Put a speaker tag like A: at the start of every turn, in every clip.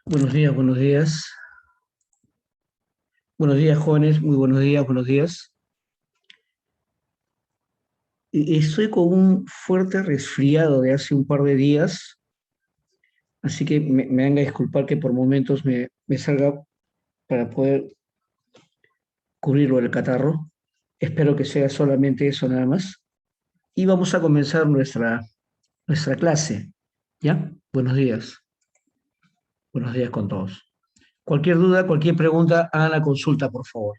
A: Buenos días, buenos días. Buenos días, jóvenes. Muy buenos días, buenos días. Estoy con un fuerte resfriado de hace un par de días, así que me van a disculpar que por momentos me salga para poder cubrirlo del catarro. Espero que sea solamente eso nada más. Y vamos a comenzar nuestra clase. ¿Ya? Buenos días. Buenos días con todos. Cualquier duda, cualquier pregunta, hagan la consulta, por favor.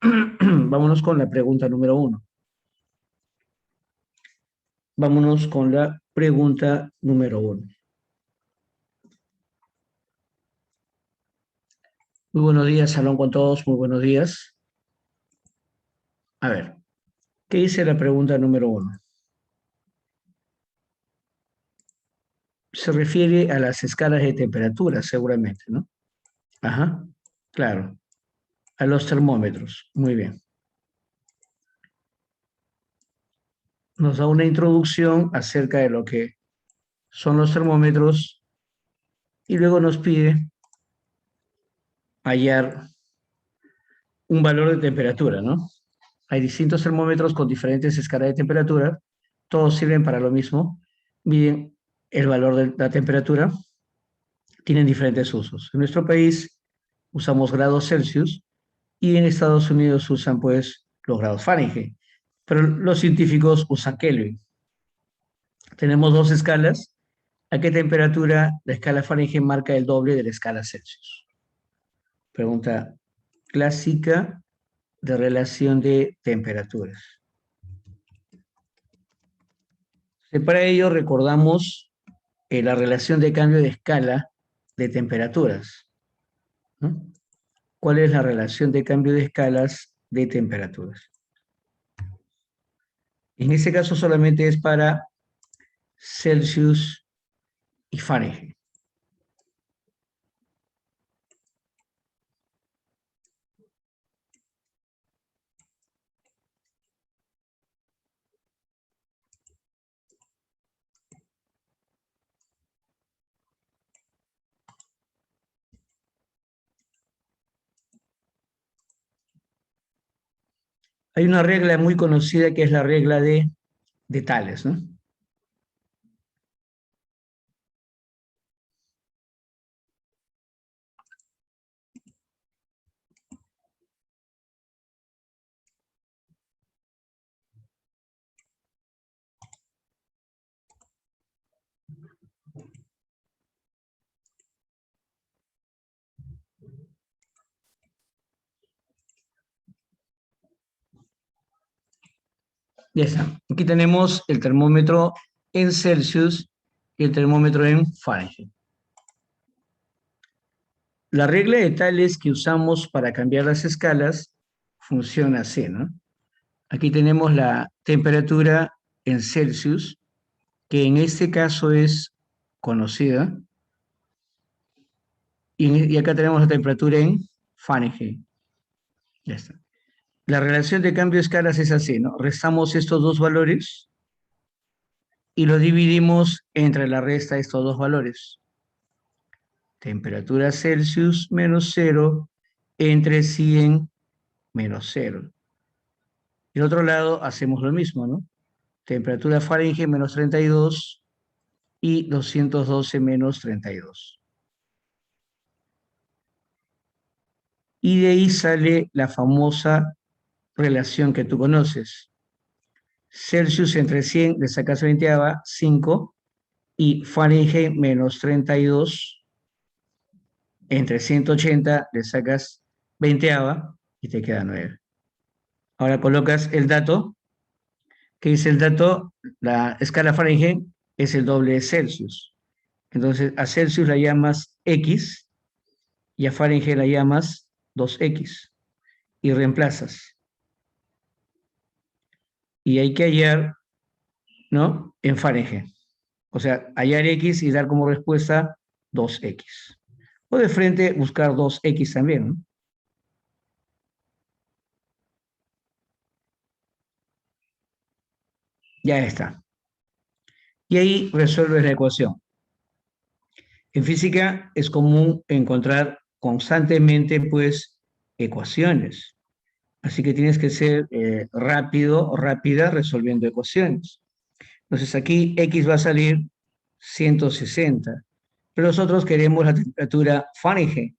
A: Vámonos con la pregunta número uno. Vámonos con la pregunta número uno. Muy buenos días, salón con todos, muy buenos días. A ver, ¿qué dice la pregunta número uno? Se refiere a las escalas de temperatura, seguramente, ¿no? Ajá, claro, a los termómetros, muy bien. Nos da una introducción acerca de lo que son los termómetros y luego nos pide hallar un valor de temperatura, ¿no? Hay distintos termómetros con diferentes escalas de temperatura, todos sirven para lo mismo, miden el valor de la temperatura, tienen diferentes usos. En nuestro país usamos grados Celsius y en Estados Unidos usan pues los grados Fahrenheit, pero los científicos usan Kelvin. Tenemos dos escalas. ¿A qué temperatura la escala Fahrenheit marca el doble de la escala Celsius? Pregunta clásica de relación de temperaturas. Para ello recordamos la relación de cambio de escala de temperaturas, ¿no? ¿Cuál es la relación de cambio de escalas de temperaturas? En ese caso solamente es para Celsius y Fahrenheit. Hay una regla muy conocida que es la regla de Tales, ¿no? Ya está. Aquí tenemos el termómetro en Celsius y el termómetro en Fahrenheit. La regla de Tales que usamos para cambiar las escalas funciona así, ¿no? Aquí tenemos la temperatura en Celsius, que en este caso es conocida, y acá tenemos la temperatura en Fahrenheit. Ya está. La relación de cambio de escalas es así, ¿no? Restamos estos dos valores y los dividimos entre la resta de estos dos valores. Temperatura Celsius menos cero entre 100 menos cero. Y al otro lado hacemos lo mismo, ¿no? Temperatura Fahrenheit menos 32 y 212 menos 32. Y de ahí sale la famosa relación que tú conoces. Celsius entre 100 le sacas 20, 5, y Fahrenheit menos 32 entre 180 le sacas 20 y te queda 9. Ahora colocas el dato. ¿Qué dice el dato? La escala Fahrenheit es el doble de Celsius. Entonces a Celsius la llamas X y a Fahrenheit la llamas 2X y reemplazas. Y hay que hallar, ¿no? En Fahrenheit. O sea, hallar X y dar como respuesta 2X. O de frente buscar 2X también, ¿no? Ya está. Y ahí resuelves la ecuación. En física es común encontrar constantemente, pues, ecuaciones. Así que tienes que ser rápido o rápida resolviendo ecuaciones. Entonces aquí X va a salir 160, pero nosotros queremos la temperatura Fahrenheit.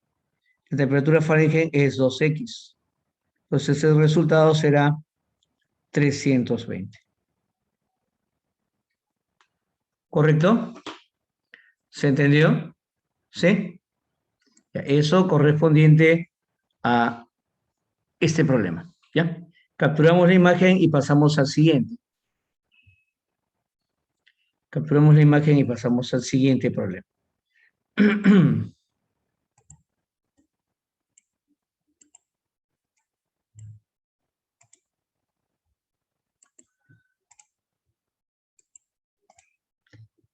A: La temperatura Fahrenheit es 2X. Entonces el resultado será 320. ¿Correcto? ¿Se entendió? ¿Sí? Eso correspondiente a este problema. ¿Ya? Capturamos la imagen y pasamos al siguiente. Capturamos la imagen y pasamos al siguiente problema.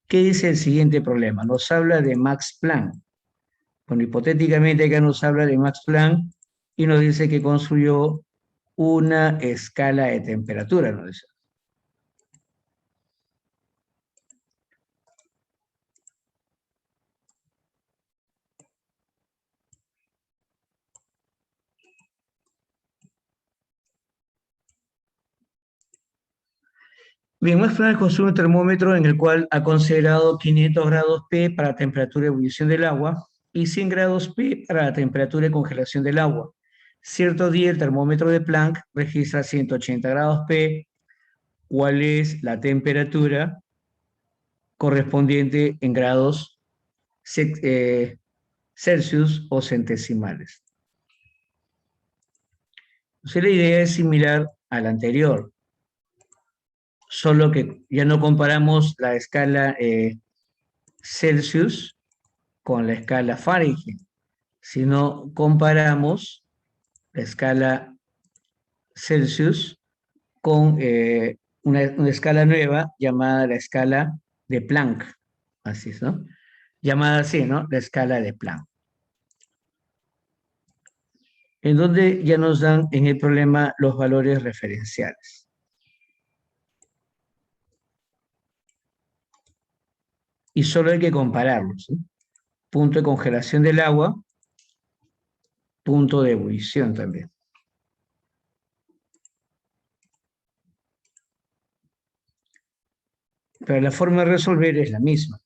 A: ¿Qué dice el siguiente problema? Nos habla de Max Planck. Bueno, hipotéticamente acá nos habla de Max Planck y nos dice que construyó una escala de temperatura, ¿no? Bien, Max Planck construye un termómetro en el cual ha considerado 500 grados P para la temperatura de ebullición del agua y 100 grados P para la temperatura de congelación del agua. Cierto día el termómetro de Planck registra 180 grados P. ¿Cuál es la temperatura correspondiente en grados Celsius o centesimales? Entonces la idea es similar a la anterior, solo que ya no comparamos la escala Celsius con la escala Fahrenheit, sino comparamos la escala Celsius con una escala nueva llamada la escala de Planck, así es, ¿no? Llamada así, ¿no? La escala de Planck. En donde ya nos dan en el problema los valores referenciales. Y solo hay que compararlos, ¿sí? Punto de congelación del agua, punto de ebullición también. Pero la forma de resolver es la misma.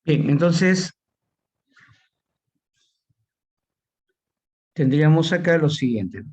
A: Bien, entonces tendríamos acá lo siguiente.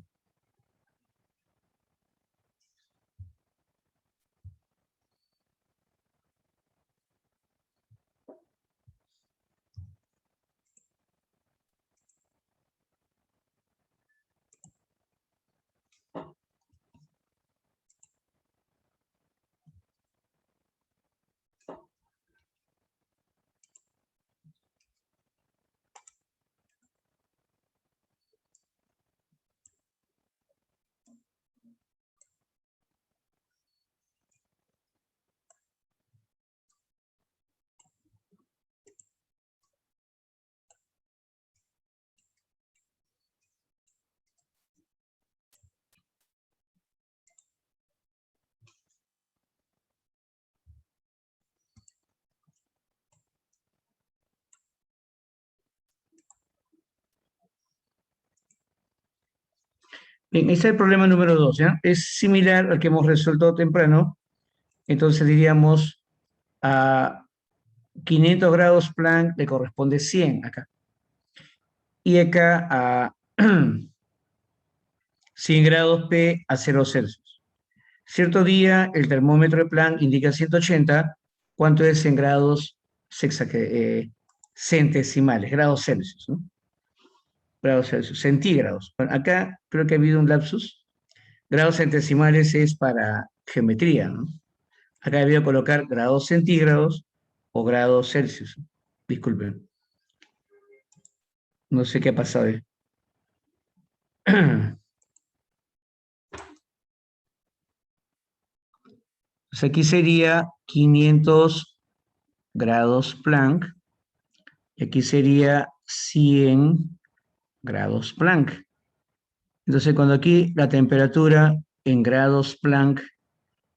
A: Bien, este es el problema número 2, ¿ya? Es similar al que hemos resuelto temprano. Entonces diríamos a 500 grados Planck le corresponde 100 acá. Y acá a 100 grados P a 0 Celsius. Cierto día el termómetro de Planck indica 180. ¿Cuánto es en grados centesimales, grados Celsius, ¿no? Grados Celsius, centígrados. Bueno, acá creo que ha habido un lapsus. Grados centesimales es para geometría, ¿no? Acá he debido colocar grados centígrados o grados Celsius. Disculpen, no sé qué ha pasado ahí. Pues aquí sería 500 grados Planck y aquí sería 100 grados Planck. Entonces, cuando aquí la temperatura en grados Planck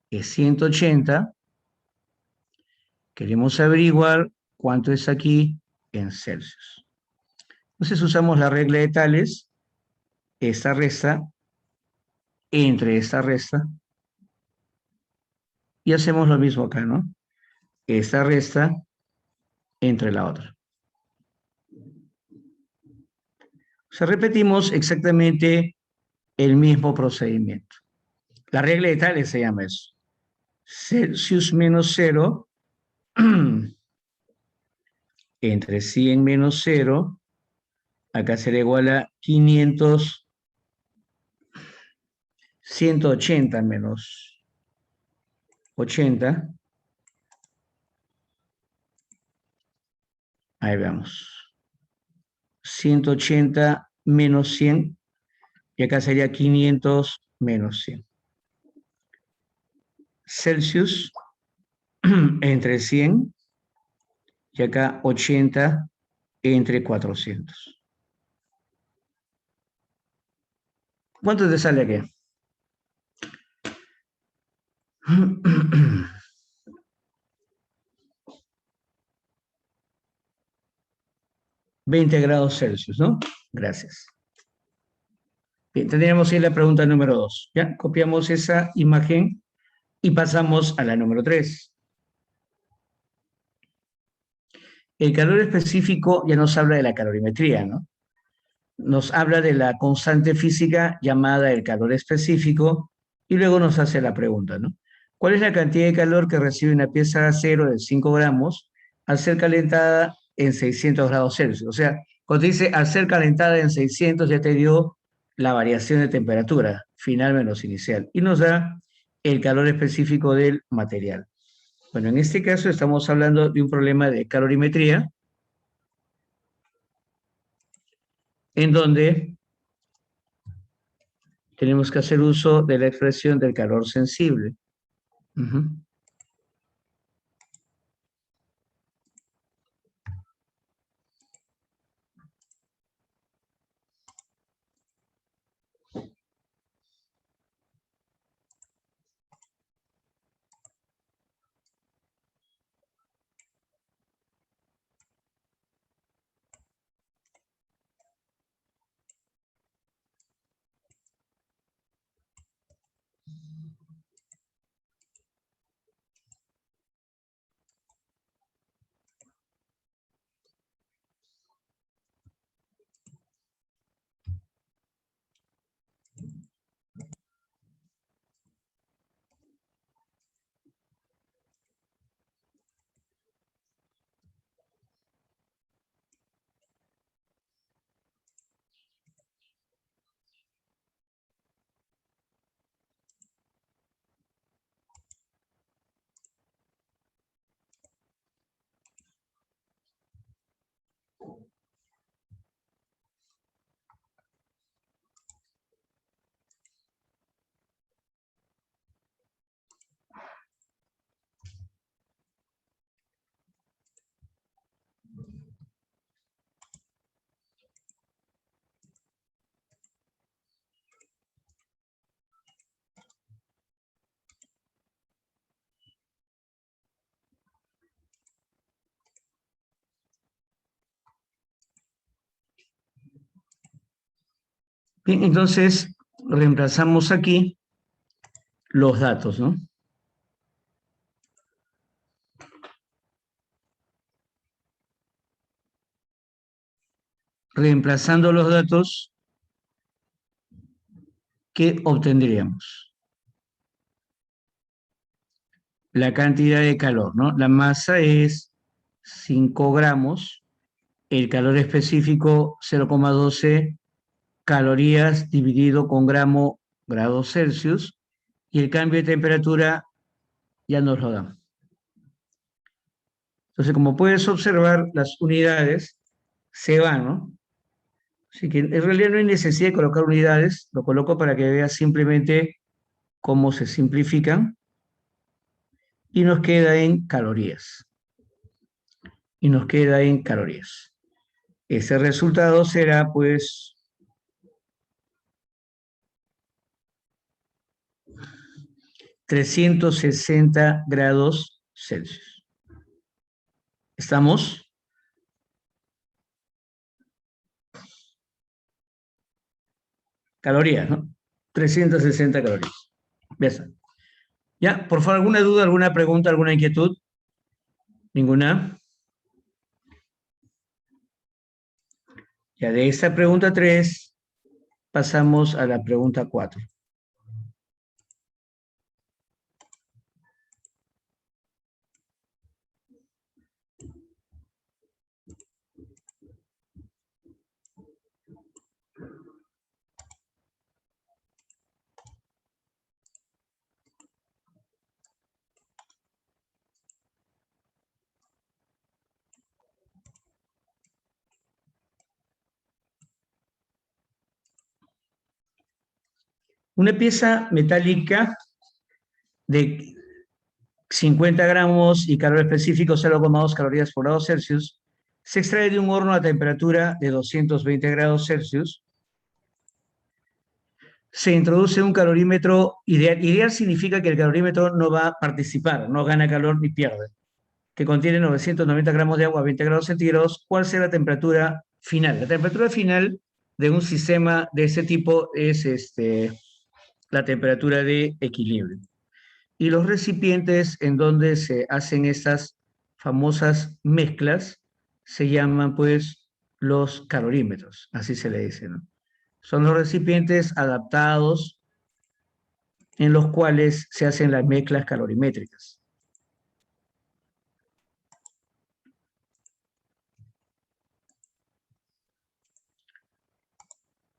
A: es 180, queremos averiguar cuánto es aquí en Celsius. Entonces usamos la regla de Tales, esta resta entre esta resta, y hacemos lo mismo acá, ¿no? Esta resta entre la otra. O sea, repetimos exactamente el mismo procedimiento. La regla de Tales se llama eso. Celsius menos 0 entre 100 menos 0, acá será igual a 500, 180 menos 80. Ahí vamos. 180 menos 100, y acá sería 500 menos 100. Celsius entre 100 y acá 80 entre 400. ¿Cuánto te sale aquí? 20 grados Celsius, ¿no? Gracias. Bien, tendríamos ahí la pregunta número 2. ¿Ya? Copiamos esa imagen y pasamos a la número 3. El calor específico ya nos habla de la calorimetría, ¿no? Nos habla de la constante física llamada el calor específico y luego nos hace la pregunta, ¿no? ¿Cuál es la cantidad de calor que recibe una pieza de acero de 5 gramos al ser calentada en 600 grados Celsius? O sea, cuando dice al ser calentada en 600 ya te dio la variación de temperatura, final menos inicial, y nos da el calor específico del material. Bueno, en este caso estamos hablando de un problema de calorimetría en donde tenemos que hacer uso de la expresión del calor sensible. Ujú. Bien, entonces reemplazamos aquí los datos, ¿no? Reemplazando los datos, ¿qué obtendríamos? La cantidad de calor, ¿no? La masa es 5 gramos, el calor específico 0,12 calorías dividido con grados Celsius, y el cambio de temperatura ya nos lo dan. Entonces, como puedes observar, las unidades se van, ¿no? Así que en realidad no hay necesidad de colocar unidades, lo coloco para que veas simplemente cómo se simplifican y nos queda en calorías. Y nos queda en calorías. Ese resultado será, pues, 360 grados Celsius. ¿Estamos? Calorías, ¿no? 360 calorías. Ya está. Ya, por favor, ¿alguna duda, alguna pregunta, alguna inquietud? ¿Ninguna? Ya de esta pregunta 3 pasamos a la pregunta 4. Una pieza metálica de 50 gramos y calor específico 0,2 calorías por grado Celsius se extrae de un horno a temperatura de 220 grados Celsius. Se introduce un calorímetro ideal. Ideal significa que el calorímetro no va a participar, no gana calor ni pierde, que contiene 990 gramos de agua a 20 grados centígrados. ¿Cuál será la temperatura final? La temperatura final de un sistema de ese tipo es la temperatura de equilibrio. Y los recipientes en donde se hacen estas famosas mezclas se llaman, pues, los calorímetros, así se le dice, ¿no? Son los recipientes adaptados en los cuales se hacen las mezclas calorimétricas.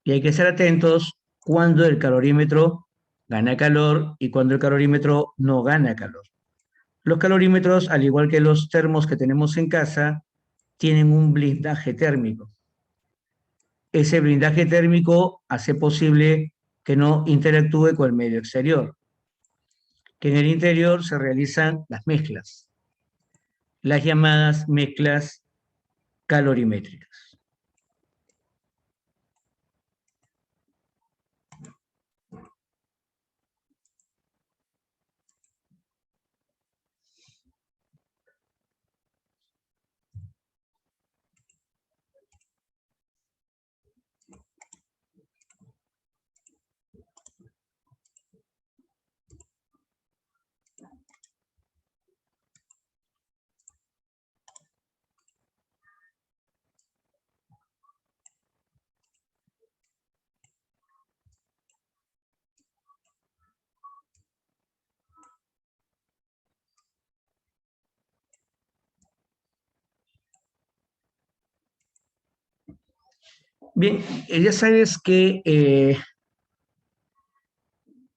A: Y hay que ser atentos cuando el calorímetro gana calor y cuando el calorímetro no gana calor. Los calorímetros, al igual que los termos que tenemos en casa, tienen un blindaje térmico. Ese blindaje térmico hace posible que no interactúe con el medio exterior, que en el interior se realizan las mezclas, las llamadas mezclas calorimétricas. Bien, ya sabes que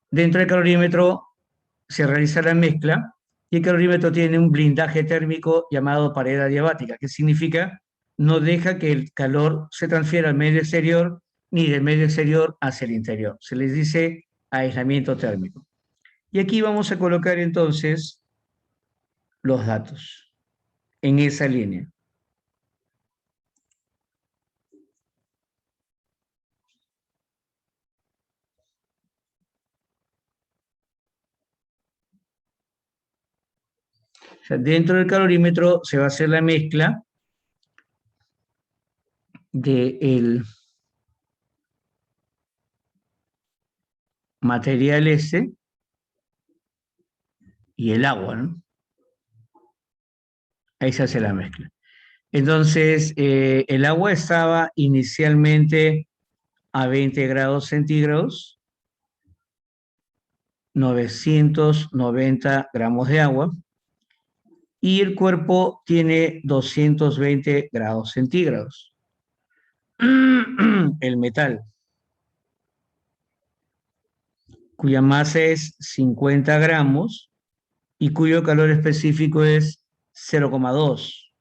A: dentro del calorímetro se realiza la mezcla y el calorímetro tiene un blindaje térmico llamado pared adiabática, que significa no deja que el calor se transfiera al medio exterior ni del medio exterior hacia el interior. Se les dice aislamiento térmico. Y aquí vamos a colocar entonces los datos en esa línea. O sea, dentro del calorímetro se va a hacer la mezcla del material ese y el agua, ¿no? Ahí se hace la mezcla. Entonces, el agua estaba inicialmente a 20 grados centígrados, 990 gramos de agua, y el cuerpo tiene 220 grados centígrados. El metal, cuya masa es 50 gramos y cuyo calor específico es 0,2.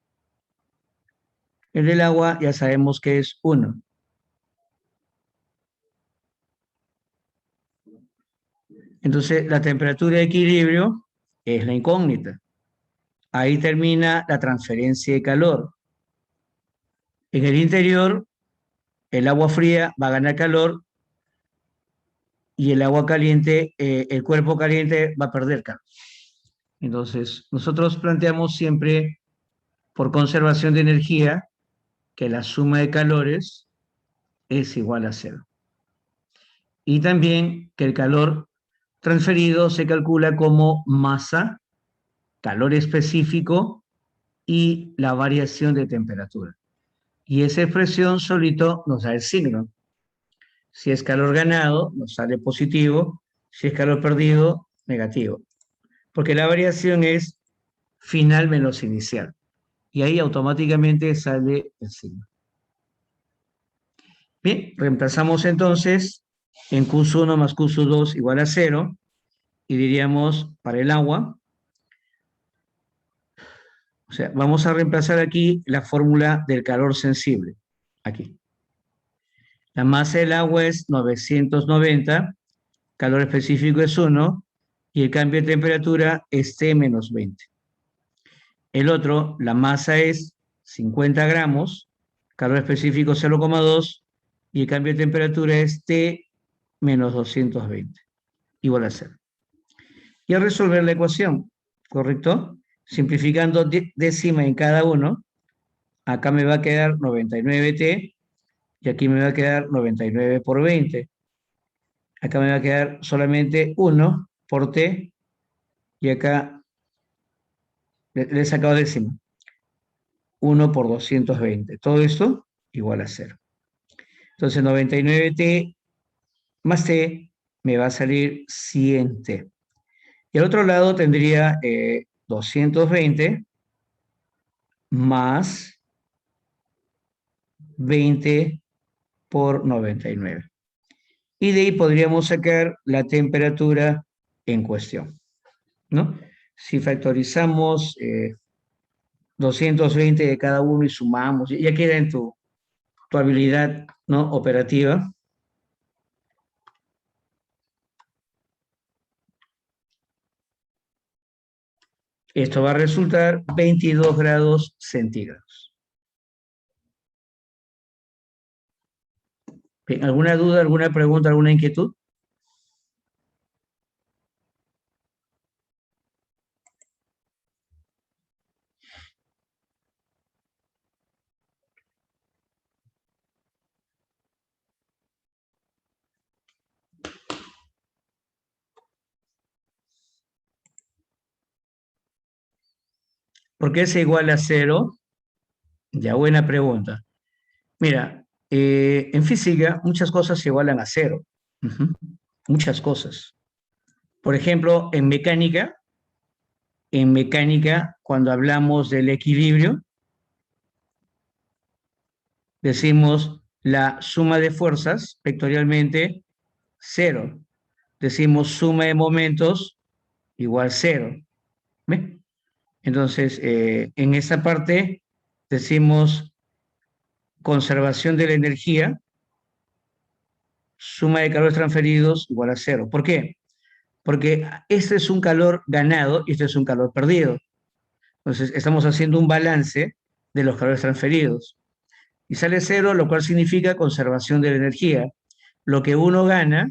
A: El del agua ya sabemos que es 1. Entonces, la temperatura de equilibrio es la incógnita. Ahí termina la transferencia de calor. En el interior, el agua fría va a ganar calor y el agua caliente, el cuerpo caliente va a perder calor. Entonces, nosotros planteamos siempre, por conservación de energía, que la suma de calores es igual a cero. Y también que el calor transferido se calcula como masa, calor específico y la variación de temperatura. Y esa expresión solito nos da el signo. Si es calor ganado, nos sale positivo. Si es calor perdido, negativo. Porque la variación es final menos inicial. Y ahí automáticamente sale el signo. Bien, reemplazamos entonces en Q1 más Q2 igual a 0. Y diríamos para el agua, o sea, vamos a reemplazar aquí la fórmula del calor sensible. Aquí. La masa del agua es 990, calor específico es 1 y el cambio de temperatura es T menos 20. El otro, la masa es 50 gramos, calor específico 0,2 y el cambio de temperatura es T menos 220, igual a 0. Y al resolver la ecuación, ¿correcto? Simplificando décima en cada uno, acá me va a quedar 99T y aquí me va a quedar 99 por 20. Acá me va a quedar solamente 1 por T y acá le he sacado décima. 1 por 220. Todo esto igual a 0. Entonces 99T más T me va a salir 100T. Y al otro lado tendría 220 más 20 por 99. Y de ahí podríamos sacar la temperatura en cuestión, ¿no? Si factorizamos 220 de cada uno y sumamos, ya queda en tu habilidad, ¿no?, operativa. Esto va a resultar 22 grados centígrados. Bien, ¿alguna duda, alguna pregunta, alguna inquietud? ¿Por qué es igual a cero? Ya, buena pregunta. Mira, en física muchas cosas se igualan a cero. Ujú. Muchas cosas. Por ejemplo, en mecánica, cuando hablamos del equilibrio, decimos la suma de fuerzas, vectorialmente, cero. Decimos suma de momentos igual cero. ¿Ve? Entonces, en esa parte decimos conservación de la energía, suma de calores transferidos igual a cero. ¿Por qué? Porque este es un calor ganado y este es un calor perdido. Entonces, estamos haciendo un balance de los calores transferidos. Y sale cero, lo cual significa conservación de la energía. Lo que uno gana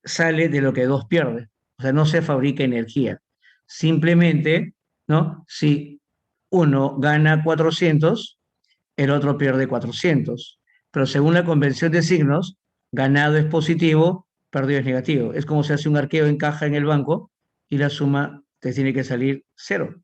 A: sale de lo que dos pierde. O sea, no se fabrica energía. Simplemente, ¿no? Si uno gana 400, el otro pierde 400. Pero según la convención de signos, ganado es positivo, perdido es negativo. Es como si hace un arqueo en caja en el banco y la suma te tiene que salir cero.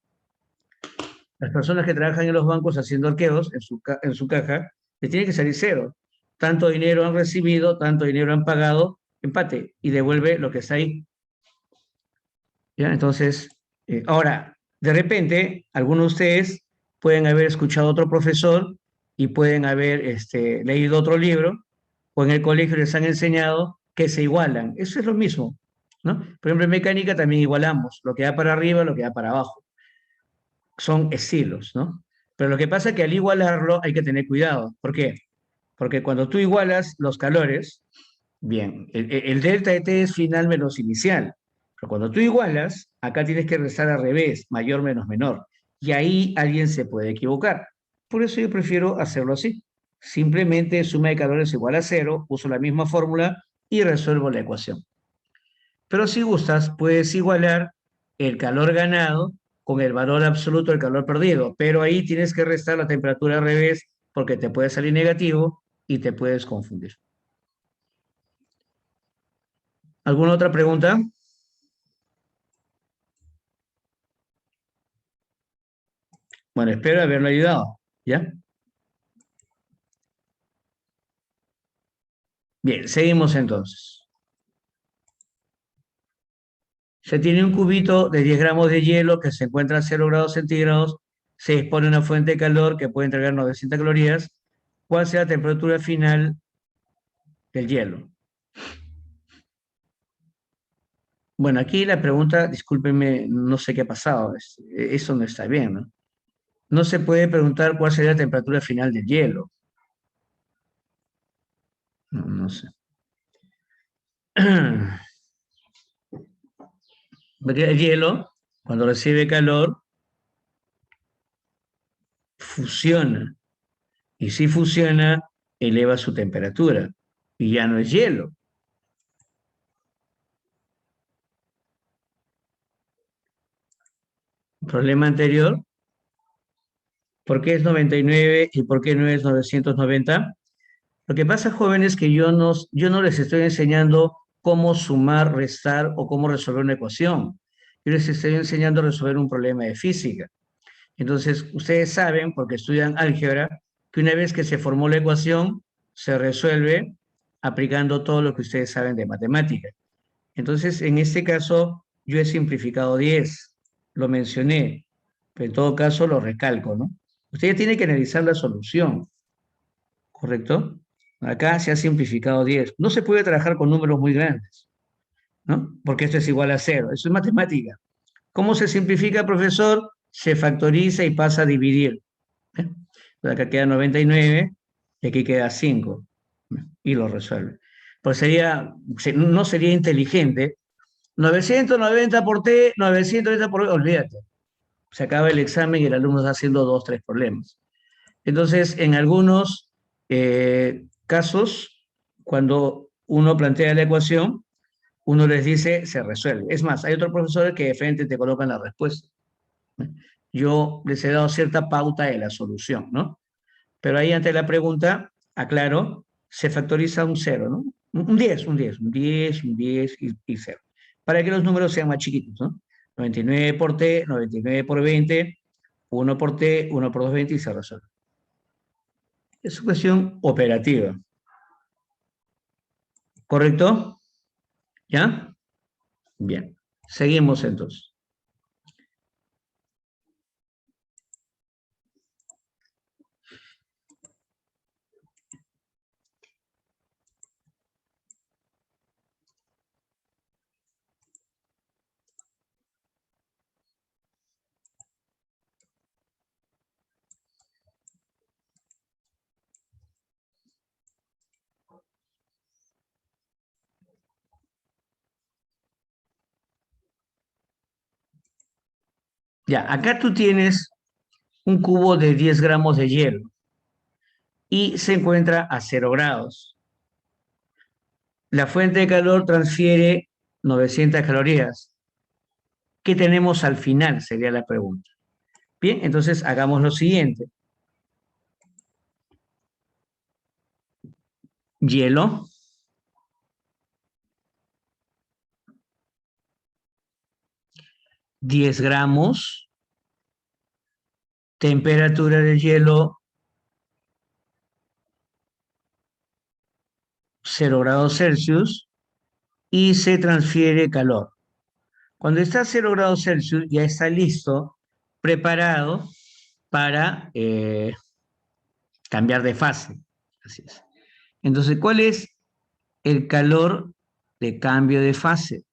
A: Las personas que trabajan en los bancos haciendo arqueos en su caja, les tiene que salir cero. Tanto dinero han recibido, tanto dinero han pagado, empate, y devuelve lo que está ahí. ¿Ya? Entonces, ahora, de repente, algunos de ustedes pueden haber escuchado a otro profesor y pueden haber leído otro libro, o en el colegio les han enseñado que se igualan. Eso es lo mismo, ¿no? Por ejemplo, en mecánica también igualamos lo que da para arriba, lo que da para abajo. Son estilos, ¿no? Pero lo que pasa es que al igualarlo hay que tener cuidado. ¿Por qué? Porque cuando tú igualas los calores, bien, el delta de T es final menos inicial. Pero cuando tú igualas, acá tienes que restar al revés, mayor menos menor. Y ahí alguien se puede equivocar. Por eso yo prefiero hacerlo así. Simplemente suma de calores igual a cero, uso la misma fórmula y resuelvo la ecuación. Pero si gustas, puedes igualar el calor ganado con el valor absoluto del calor perdido, pero ahí tienes que restar la temperatura al revés porque te puede salir negativo y te puedes confundir. ¿Alguna otra pregunta? Bueno, espero haberlo ayudado. ¿Ya? Bien, seguimos entonces. Se tiene un cubito de 10 gramos de hielo que se encuentra a 0 grados centígrados, se dispone una fuente de calor que puede entregar 900 calorías. ¿Cuál será la temperatura final del hielo? Bueno, aquí la pregunta, discúlpenme, no sé qué ha pasado, eso no está bien, ¿no? No se puede preguntar cuál sería la temperatura final del hielo. No, no sé. Porque el hielo, cuando recibe calor, fusiona. Y si fusiona, eleva su temperatura. Y ya no es hielo. Problema anterior, ¿por qué es 99 y por qué no es 990? Lo que pasa, jóvenes, que yo no les estoy enseñando cómo sumar, restar o cómo resolver una ecuación. Yo les estoy enseñando a resolver un problema de física. Entonces, ustedes saben, porque estudian álgebra, que una vez que se formó la ecuación, se resuelve aplicando todo lo que ustedes saben de matemática. Entonces, en este caso, yo he simplificado 10, lo mencioné, pero en todo caso lo recalco, ¿no? Ustedes tienen que analizar la solución, ¿correcto? Acá se ha simplificado 10. No se puede trabajar con números muy grandes, ¿no? Porque esto es igual a cero. Eso es matemática. ¿Cómo se simplifica, profesor? Se factoriza y pasa a dividir. ¿Eh? Acá queda 99 y aquí queda 5. Y lo resuelve. Pues no sería inteligente. 990 por T, 990 por B, olvídate. Se acaba el examen y el alumno está haciendo dos, tres problemas. Entonces, en algunos casos, cuando uno plantea la ecuación, uno les dice, se resuelve. Es más, hay otros profesores que de frente te colocan la respuesta. Yo les he dado cierta pauta de la solución, ¿no? Pero ahí ante la pregunta, aclaro, se factoriza un cero, ¿no? Un 10, un 10 y 0. Para que los números sean más chiquitos, ¿no? 99 por T, 99 por 20, 1 por T, 1 por 220 y se resuelve. Es cuestión operativa. ¿Correcto? ¿Ya? Bien. Seguimos entonces. Ya, acá tú tienes un cubo de 10 gramos de hielo y se encuentra a 0 grados. La fuente de calor transfiere 900 calorías. ¿Qué tenemos al final? Sería la pregunta. Bien, entonces hagamos lo siguiente. Hielo 10 gramos, temperatura del hielo 0 grados Celsius y se transfiere calor. Cuando está a 0 grados Celsius ya está listo, preparado para cambiar de fase. Así es. Entonces, ¿cuál es el calor de cambio de fase?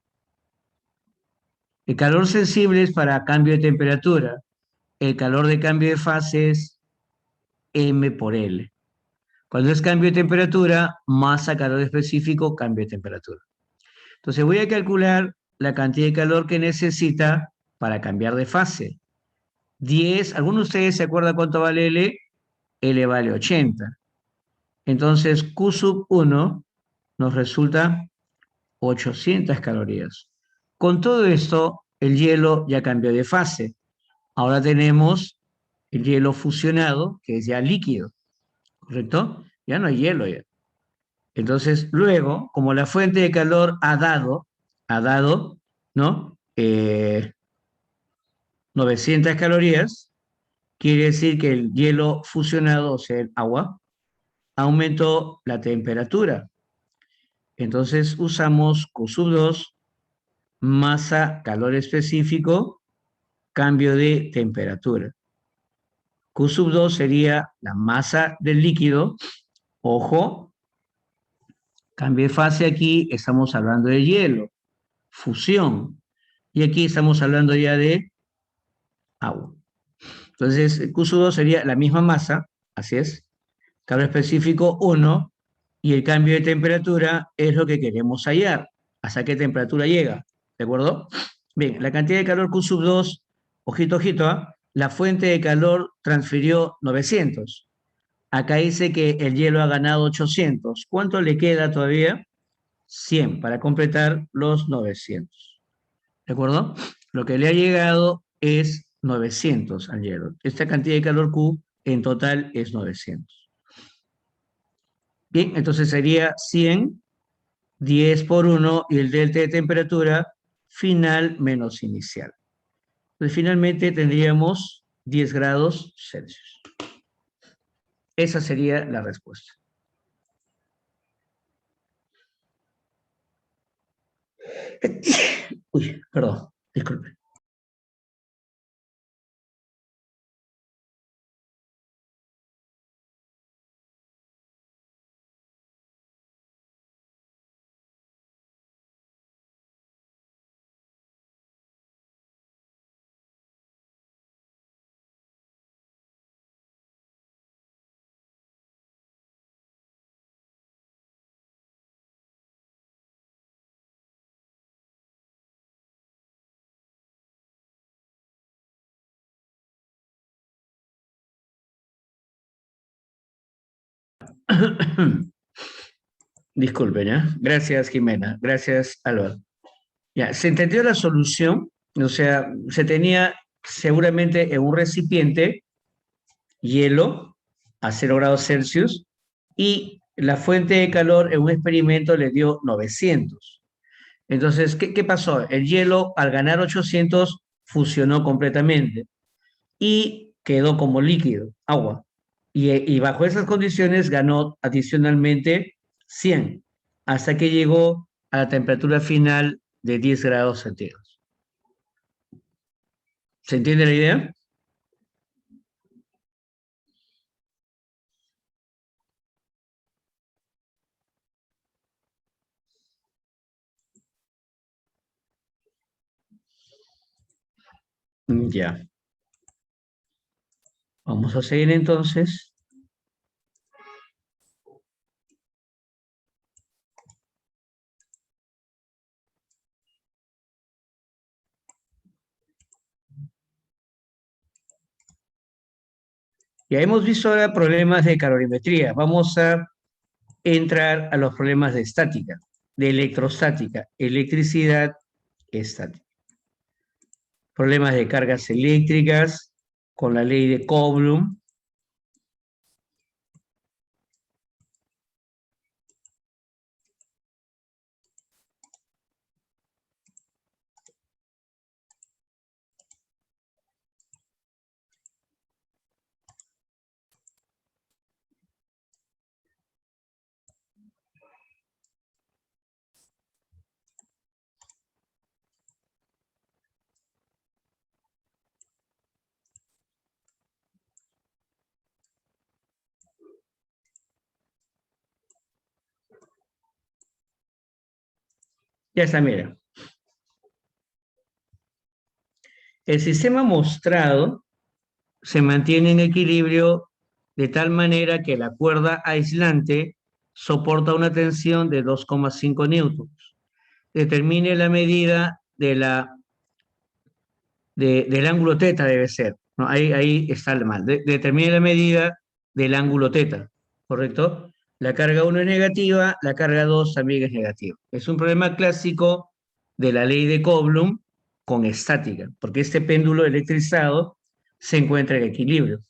A: El calor sensible es para cambio de temperatura. El calor de cambio de fase es M por L. Cuando es cambio de temperatura, masa, calor específico, cambio de temperatura. Entonces voy a calcular la cantidad de calor que necesita para cambiar de fase. 10, ¿alguno de ustedes se acuerda cuánto vale L? L vale 80. Entonces Q sub 1 nos resulta 800 calorías. Con todo esto, el hielo ya cambió de fase. Ahora tenemos el hielo fusionado, que es ya líquido, ¿correcto? Ya no hay hielo ya. Entonces, luego, como la fuente de calor ha dado, ¿no? 900 calorías, quiere decir que el hielo fusionado, o sea, el agua, aumentó la temperatura. Entonces, usamos Q sub 2, masa, calor específico, cambio de temperatura. Q sub 2 sería la masa del líquido. Ojo, cambio de fase aquí, estamos hablando de hielo, fusión. Y aquí estamos hablando ya de agua. Entonces, Q sub 2 sería la misma masa, así es, calor específico 1, y el cambio de temperatura es lo que queremos hallar. ¿Hasta qué temperatura llega? ¿De acuerdo? Bien, la cantidad de calor Q sub 2, ojito, ojito, ¿ah? La fuente de calor transfirió 900. Acá dice que el hielo ha ganado 800. ¿Cuánto le queda todavía? 100 para completar los 900. ¿De acuerdo? Lo que le ha llegado es 900 al hielo. Esta cantidad de calor Q en total es 900. Bien, entonces sería 100, 10 por 1 y el delta de temperatura final menos inicial. Entonces finalmente tendríamos 10 grados Celsius. Esa sería la respuesta. Uy, perdón, disculpe. Disculpen, ¿ya? Gracias, Jimena. Gracias, Álvaro. Ya, se entendió la solución, o sea, se tenía seguramente en un recipiente hielo a 0 grados Celsius y la fuente de calor en un experimento le dio 900. Entonces, ¿qué pasó? El hielo, al ganar 800, fusionó completamente y quedó como líquido, agua. Y bajo esas condiciones ganó adicionalmente 100, hasta que llegó a la temperatura final de 10 grados centígrados. ¿Se entiende la idea? Ya. Vamos a seguir entonces. Ya hemos visto ahora problemas de calorimetría. Vamos a entrar a los problemas de estática, de electrostática, electricidad estática. Problemas de cargas eléctricas con la ley de Coulomb. Ya está, mira. El sistema mostrado se mantiene en equilibrio de tal manera que la cuerda aislante soporta una tensión de 2,5 newtons. Determine la medida del ángulo teta, debe ser. ¿No? Ahí está el mal. Determine la medida del ángulo teta, ¿correcto? La carga 1 es negativa, la carga 2 también es negativa. Es un problema clásico de la ley de Coulomb con estática, porque este péndulo electrizado se encuentra en equilibrio.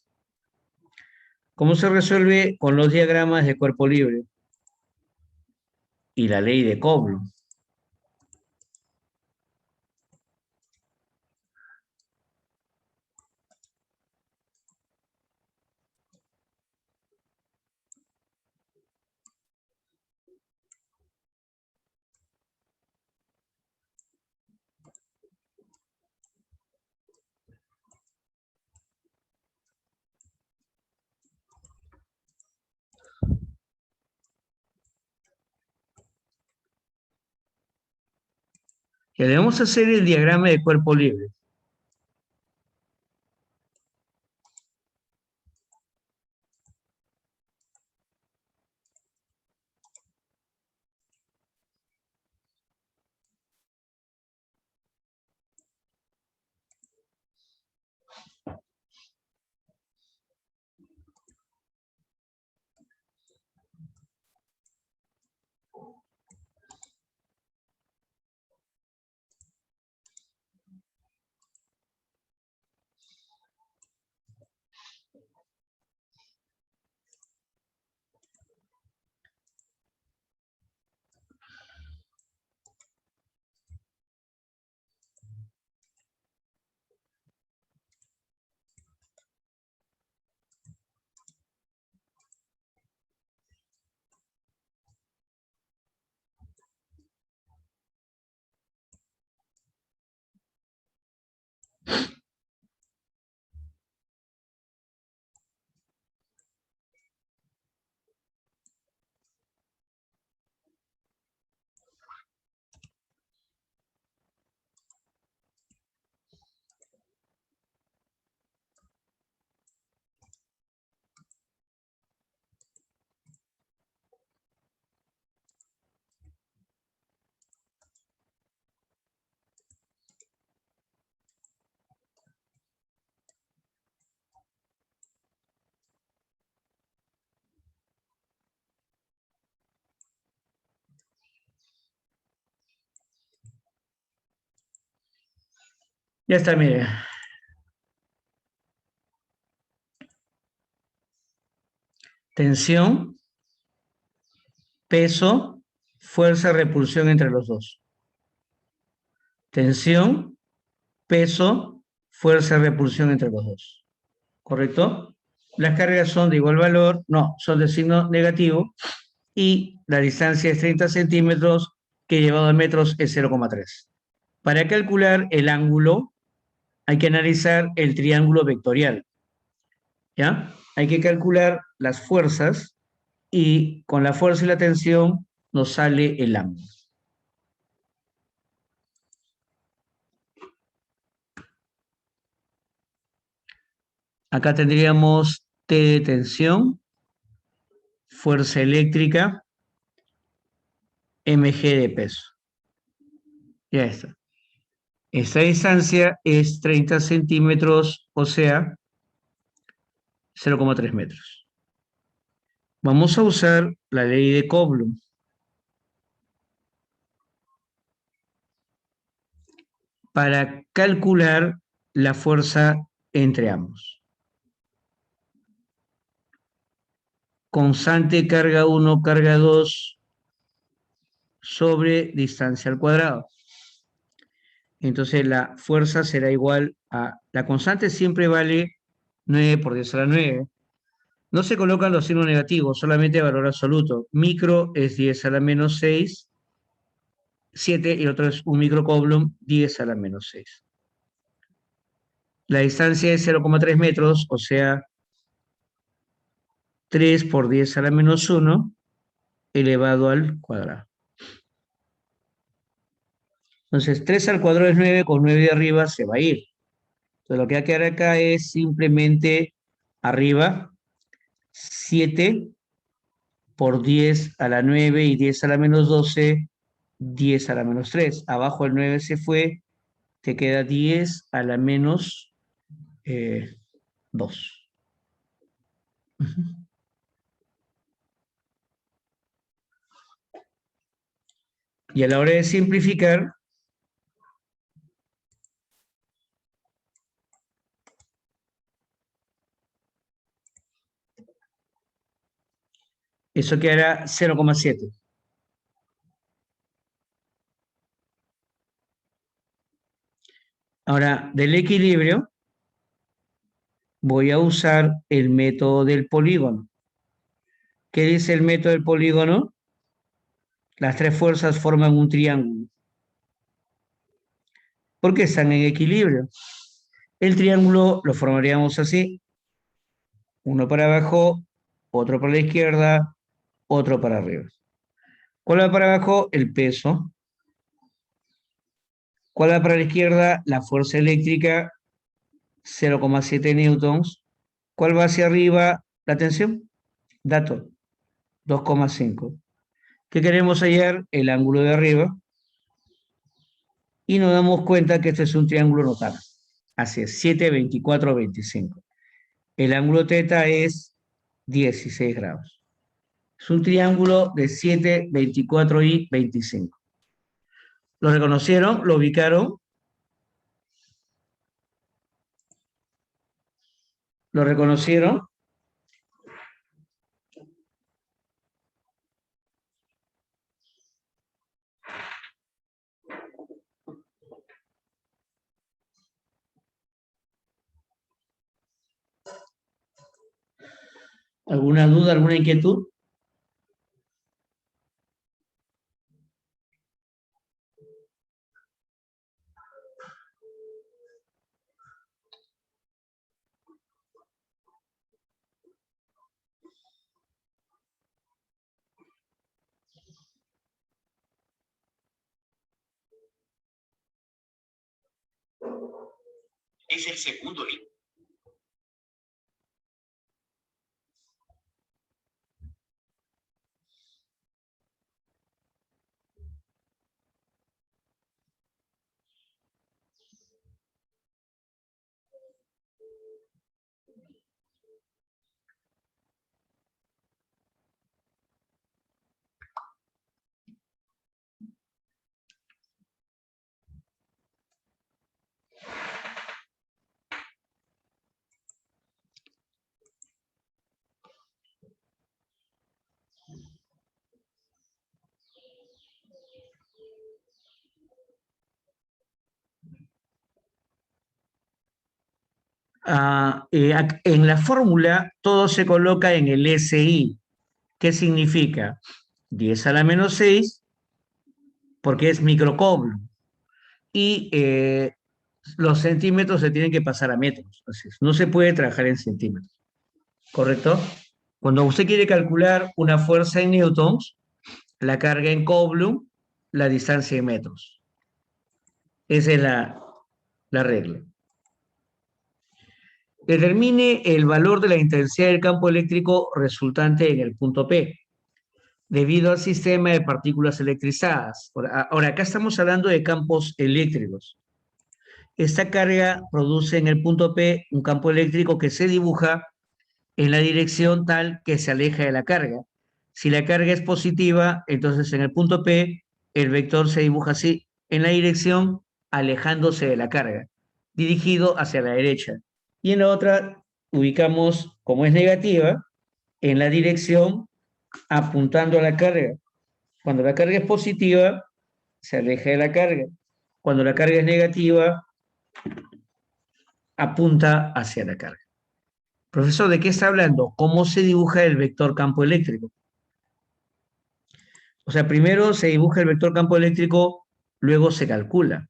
A: ¿Cómo se resuelve? Con los diagramas de cuerpo libre y la ley de Coulomb. Y debemos hacer el diagrama de cuerpo libre. Ya está, mire. Tensión, peso, fuerza, repulsión entre los dos. Tensión, peso, fuerza, repulsión entre los dos. ¿Correcto? Las cargas son de igual valor, no, son de signo negativo y la distancia es 30 centímetros que llevado a metros es 0,3. Para calcular el ángulo hay que analizar el triángulo vectorial, ¿ya? Hay que calcular las fuerzas y con la fuerza y la tensión nos sale el ángulo. Acá tendríamos T de tensión, fuerza eléctrica, mg de peso. Ya está. Esta distancia es 30 centímetros, o sea, 0,3 metros. Vamos a usar la ley de Coulomb para calcular la fuerza entre ambos. Constante carga 1, carga 2 sobre distancia al cuadrado. Entonces la fuerza será igual a... La constante siempre vale 9 por 10 a la 9. No se colocan los signos negativos, solamente valor absoluto. Micro es 10 a la menos 6, 7 y el otro es un microcoulomb, 10 a la menos 6. La distancia es 0,3 metros, o sea, 3 por 10 a la menos 1 elevado al cuadrado. Entonces, 3 al cuadrado es 9, con 9 de arriba se va a ir. Entonces, lo que va a quedar acá es simplemente arriba 7 por 10 a la 9 y 10 a la menos 12, 10 a la menos 3. Abajo el 9 se fue, te queda 10 a la menos 2. Ujú. Y a la hora de simplificar, eso quedará 0,7. Ahora, del equilibrio, voy a usar el método del polígono. ¿Qué dice el método del polígono? Las tres fuerzas forman un triángulo. ¿Por qué están en equilibrio? El triángulo lo formaríamos así: uno para abajo, otro para la izquierda, otro para arriba. ¿Cuál va para abajo? El peso. ¿Cuál va para la izquierda? La fuerza eléctrica, 0,7 newtons. ¿Cuál va hacia arriba? La tensión. Dato, 2,5. ¿Qué queremos hallar? El ángulo de arriba. Y nos damos cuenta que este es un triángulo notable. Así es, 7, 24, 25. El ángulo teta es 16 grados. Es un triángulo de 7, 24 y 25. ¿Lo reconocieron? ¿Lo ubicaron? ¿Lo reconocieron? ¿Alguna duda, alguna inquietud? Es el segundo libro. En la fórmula todo se coloca en el SI. ¿Qué significa? 10 a la menos 6, porque es microcoulomb. Y los centímetros se tienen que pasar a metros. Así es. No se puede trabajar en centímetros. ¿Correcto? Cuando usted quiere calcular una fuerza en newtons, la carga en coulomb, la distancia en metros. Esa es la regla. Determine el valor de la intensidad del campo eléctrico resultante en el punto P, debido al sistema de partículas electrizadas. Ahora, acá estamos hablando de campos eléctricos. Esta carga produce en el punto P un campo eléctrico que se dibuja en la dirección tal que se aleja de la carga. Si la carga es positiva, entonces en el punto P el vector se dibuja así, en la dirección alejándose de la carga, dirigido hacia la derecha. Y en la otra ubicamos, como es negativa, en la dirección apuntando a la carga. Cuando la carga es positiva, se aleja de la carga. Cuando la carga es negativa, apunta hacia la carga. Profesor, ¿de qué está hablando? ¿Cómo se dibuja el vector campo eléctrico? O sea, primero se dibuja el vector campo eléctrico, luego se calcula.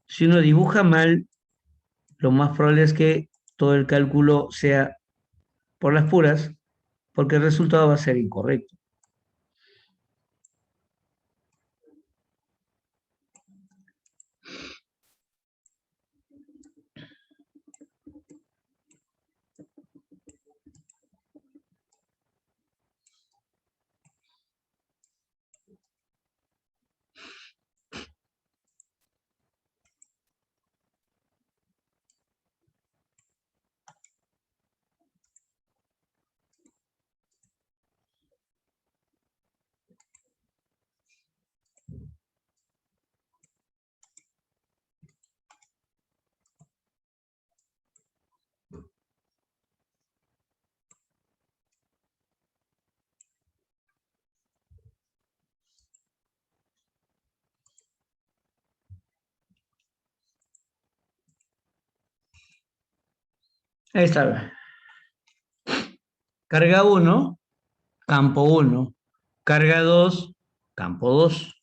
A: Si uno dibuja mal, lo más probable es que todo el cálculo sea por las puras, porque el resultado va a ser incorrecto. Ahí está. Carga uno, campo uno. Carga 2, campo 2.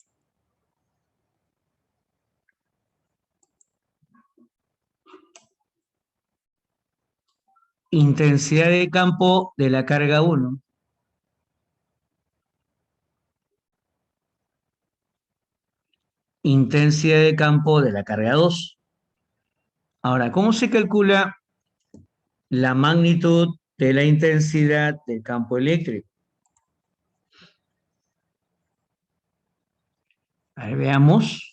A: Intensidad de campo de la carga uno. Intensidad de campo de la carga 2. Ahora, ¿cómo se calcula la magnitud de la intensidad del campo eléctrico? A ver, veamos.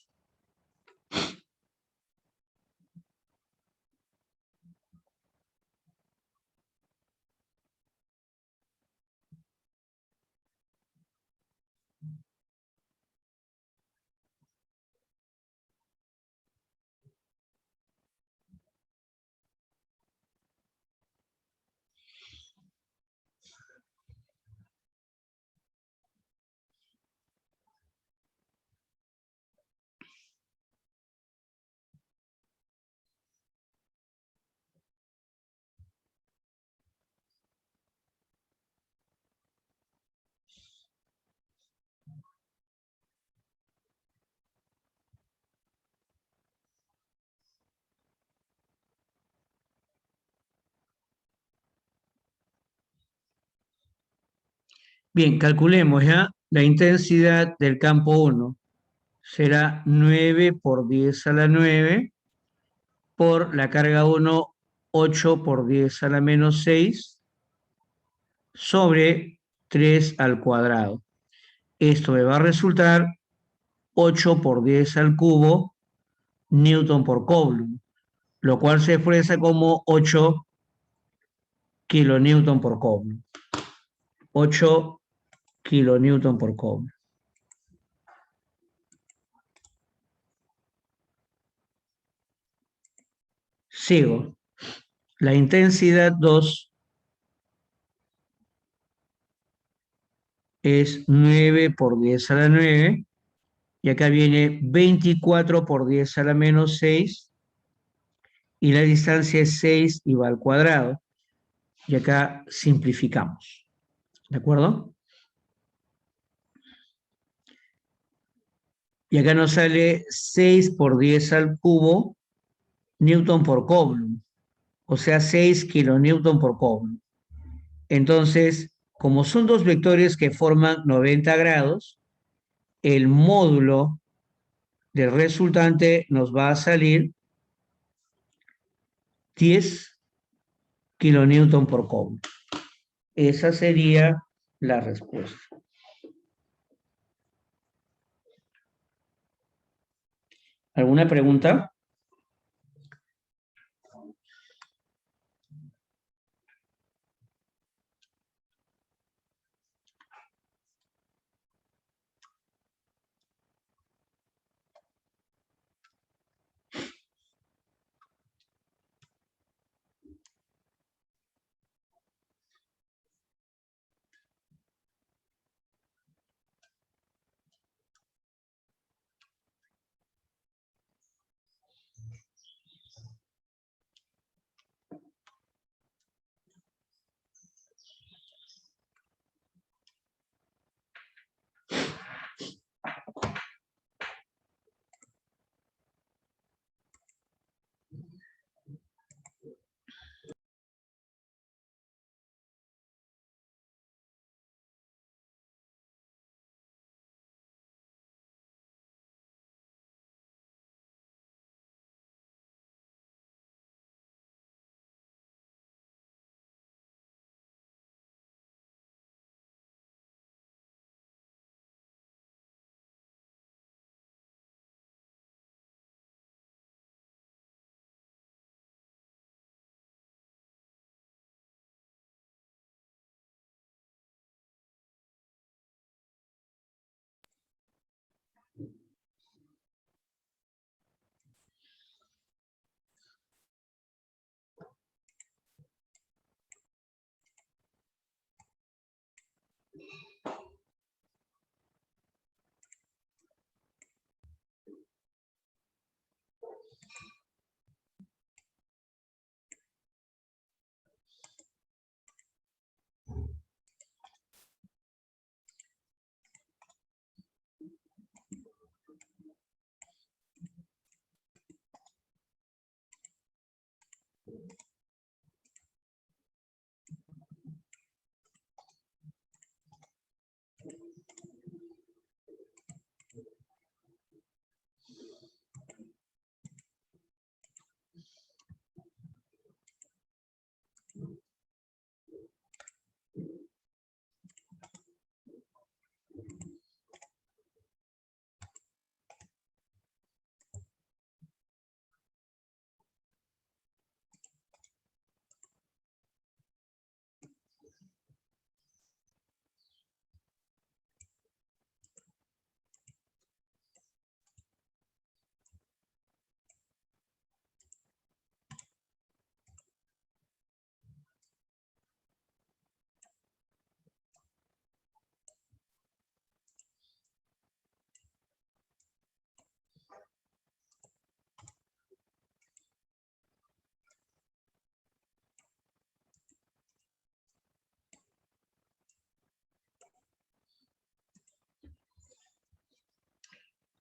A: Bien, calculemos ya la intensidad del campo uno. Será 9 por 10 a la 9 por la carga uno, 8 por 10 a la menos 6 sobre 3 al cuadrado. Esto me va a resultar 8 por 10 al cubo Newton por Coulomb, lo cual se expresa como 8 kilonewton por Coulomb. 8 kilonewton por Coulomb. Sigo. La intensidad 2 es 9 por 10 a la 9 y acá viene 24 por 10 a la menos 6 y la distancia es 6 y va al cuadrado. Y acá simplificamos. ¿De acuerdo? Y acá nos sale 6 por 10 al cubo Newton por Coulomb, o sea 6 kilonewton por Coulomb. Entonces, como son dos vectores que forman 90 grados, el módulo del resultante nos va a salir 10 kilonewton por Coulomb. Esa sería la respuesta. ¿Alguna pregunta?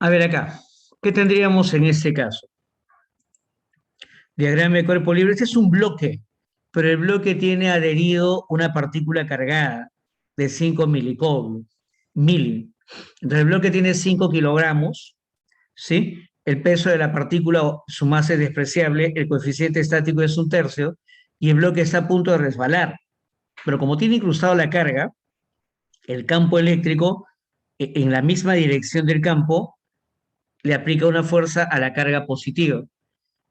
A: A ver acá, ¿qué tendríamos en este caso? Diagrama de cuerpo libre. Este es un bloque, pero el bloque tiene adherido una partícula cargada de 5 milicoulomb, mili. Entonces el bloque tiene 5 kilogramos, ¿sí? El peso de la partícula, su masa es despreciable, el coeficiente estático es un tercio y el bloque está a punto de resbalar. Pero como tiene incrustado la carga, el campo eléctrico, en la misma dirección del campo, le aplica una fuerza a la carga positiva.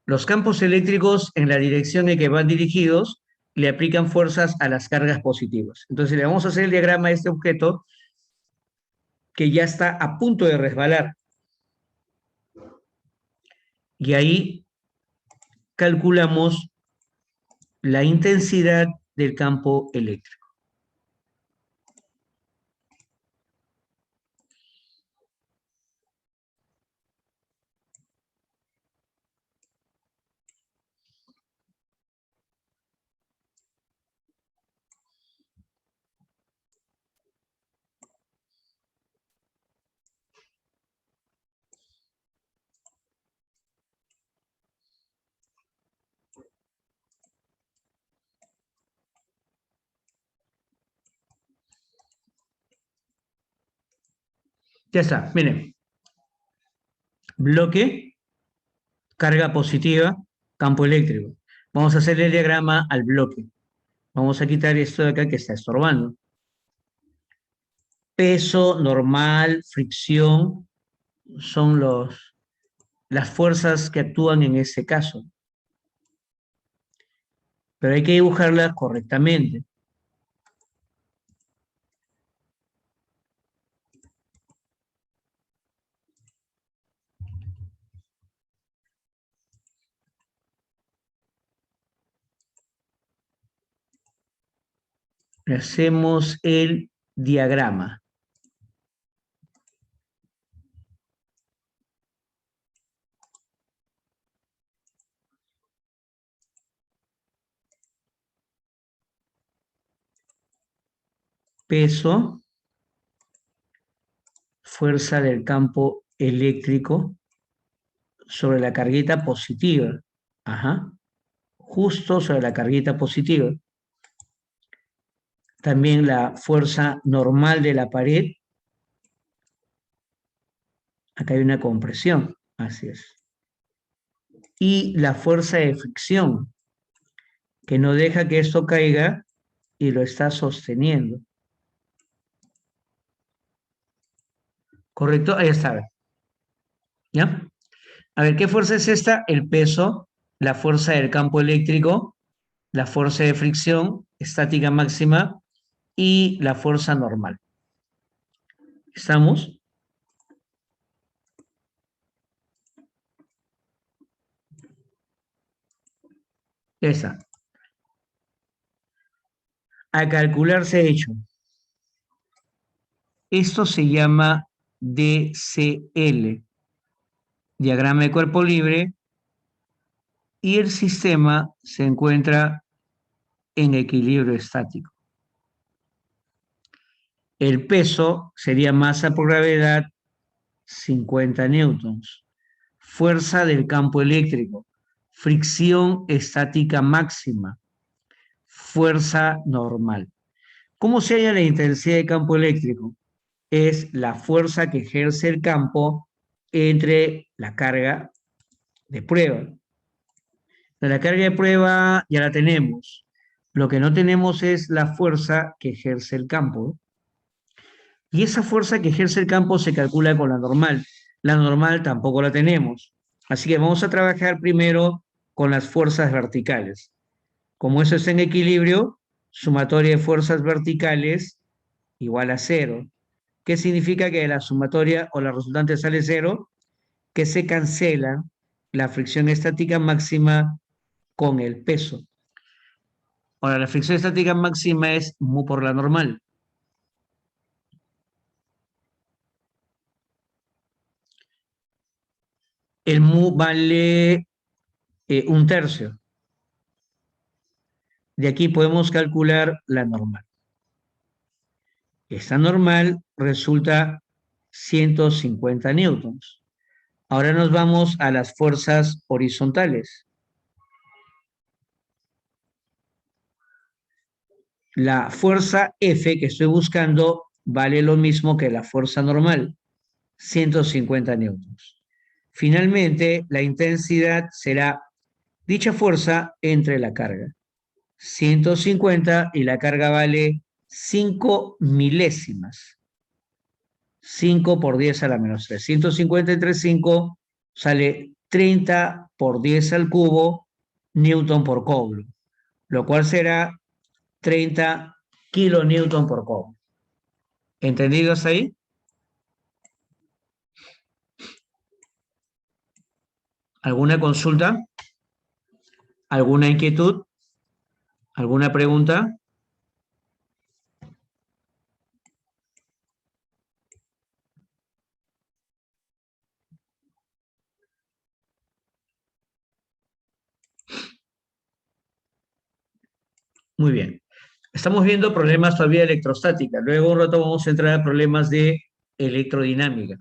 A: Los campos eléctricos en la dirección en que van dirigidos le aplican fuerzas a las cargas positivas. Entonces le vamos a hacer el diagrama de este objeto que ya está a punto de resbalar. Y ahí calculamos la intensidad del campo eléctrico. Ya está, miren, bloque, carga positiva, campo eléctrico. Vamos a hacer el diagrama al bloque. Vamos a quitar esto de acá que está estorbando. Peso, normal, fricción, son las fuerzas que actúan en ese caso. Pero hay que dibujarlas correctamente. Hacemos el diagrama. Peso, fuerza del campo eléctrico sobre la carguita positiva. Ajá. Justo sobre la carguita positiva. También la fuerza normal de la pared. Acá hay una compresión. Así es. Y la fuerza de fricción, que no deja que esto caiga y lo está sosteniendo. ¿Correcto? Ahí está. ¿Ya? A ver, ¿qué fuerza es esta? El peso, la fuerza del campo eléctrico, la fuerza de fricción, estática máxima y la fuerza normal. ¿Estamos? Esa. A calcularse hecho. Esto se llama DCL, diagrama de cuerpo libre, y el sistema se encuentra en equilibrio estático. El peso sería masa por gravedad, 50 newtons. Fuerza del campo eléctrico, fricción estática máxima, fuerza normal. ¿Cómo se halla la intensidad de campo eléctrico? Es la fuerza que ejerce el campo entre la carga de prueba. La carga de prueba ya la tenemos. Lo que no tenemos es la fuerza que ejerce el campo. Y esa fuerza que ejerce el campo se calcula con la normal. La normal tampoco la tenemos. Así que vamos a trabajar primero con las fuerzas verticales. Como eso está en equilibrio, sumatoria de fuerzas verticales igual a cero. ¿Qué significa que la sumatoria o la resultante sale cero? Que se cancela la fricción estática máxima con el peso. Ahora, la fricción estática máxima es mu por la normal. El mu vale un tercio. De aquí podemos calcular la normal. Esta normal resulta 150 newtons. Ahora nos vamos a las fuerzas horizontales. La fuerza F que estoy buscando vale lo mismo que la fuerza normal, 150 newtons. Finalmente, la intensidad será dicha fuerza entre la carga. 150 y la carga vale 5 milésimas. 5 por 10 a la menos 3. 150 entre 5 sale 30 por 10 al cubo newton por coulomb, lo cual será 30 kilonewton por coulomb. ¿Entendidos ahí? ¿Alguna consulta? ¿Alguna inquietud? ¿Alguna pregunta? Muy bien. Estamos viendo problemas todavía de electrostática. Luego un rato vamos a entrar a problemas de electrodinámica.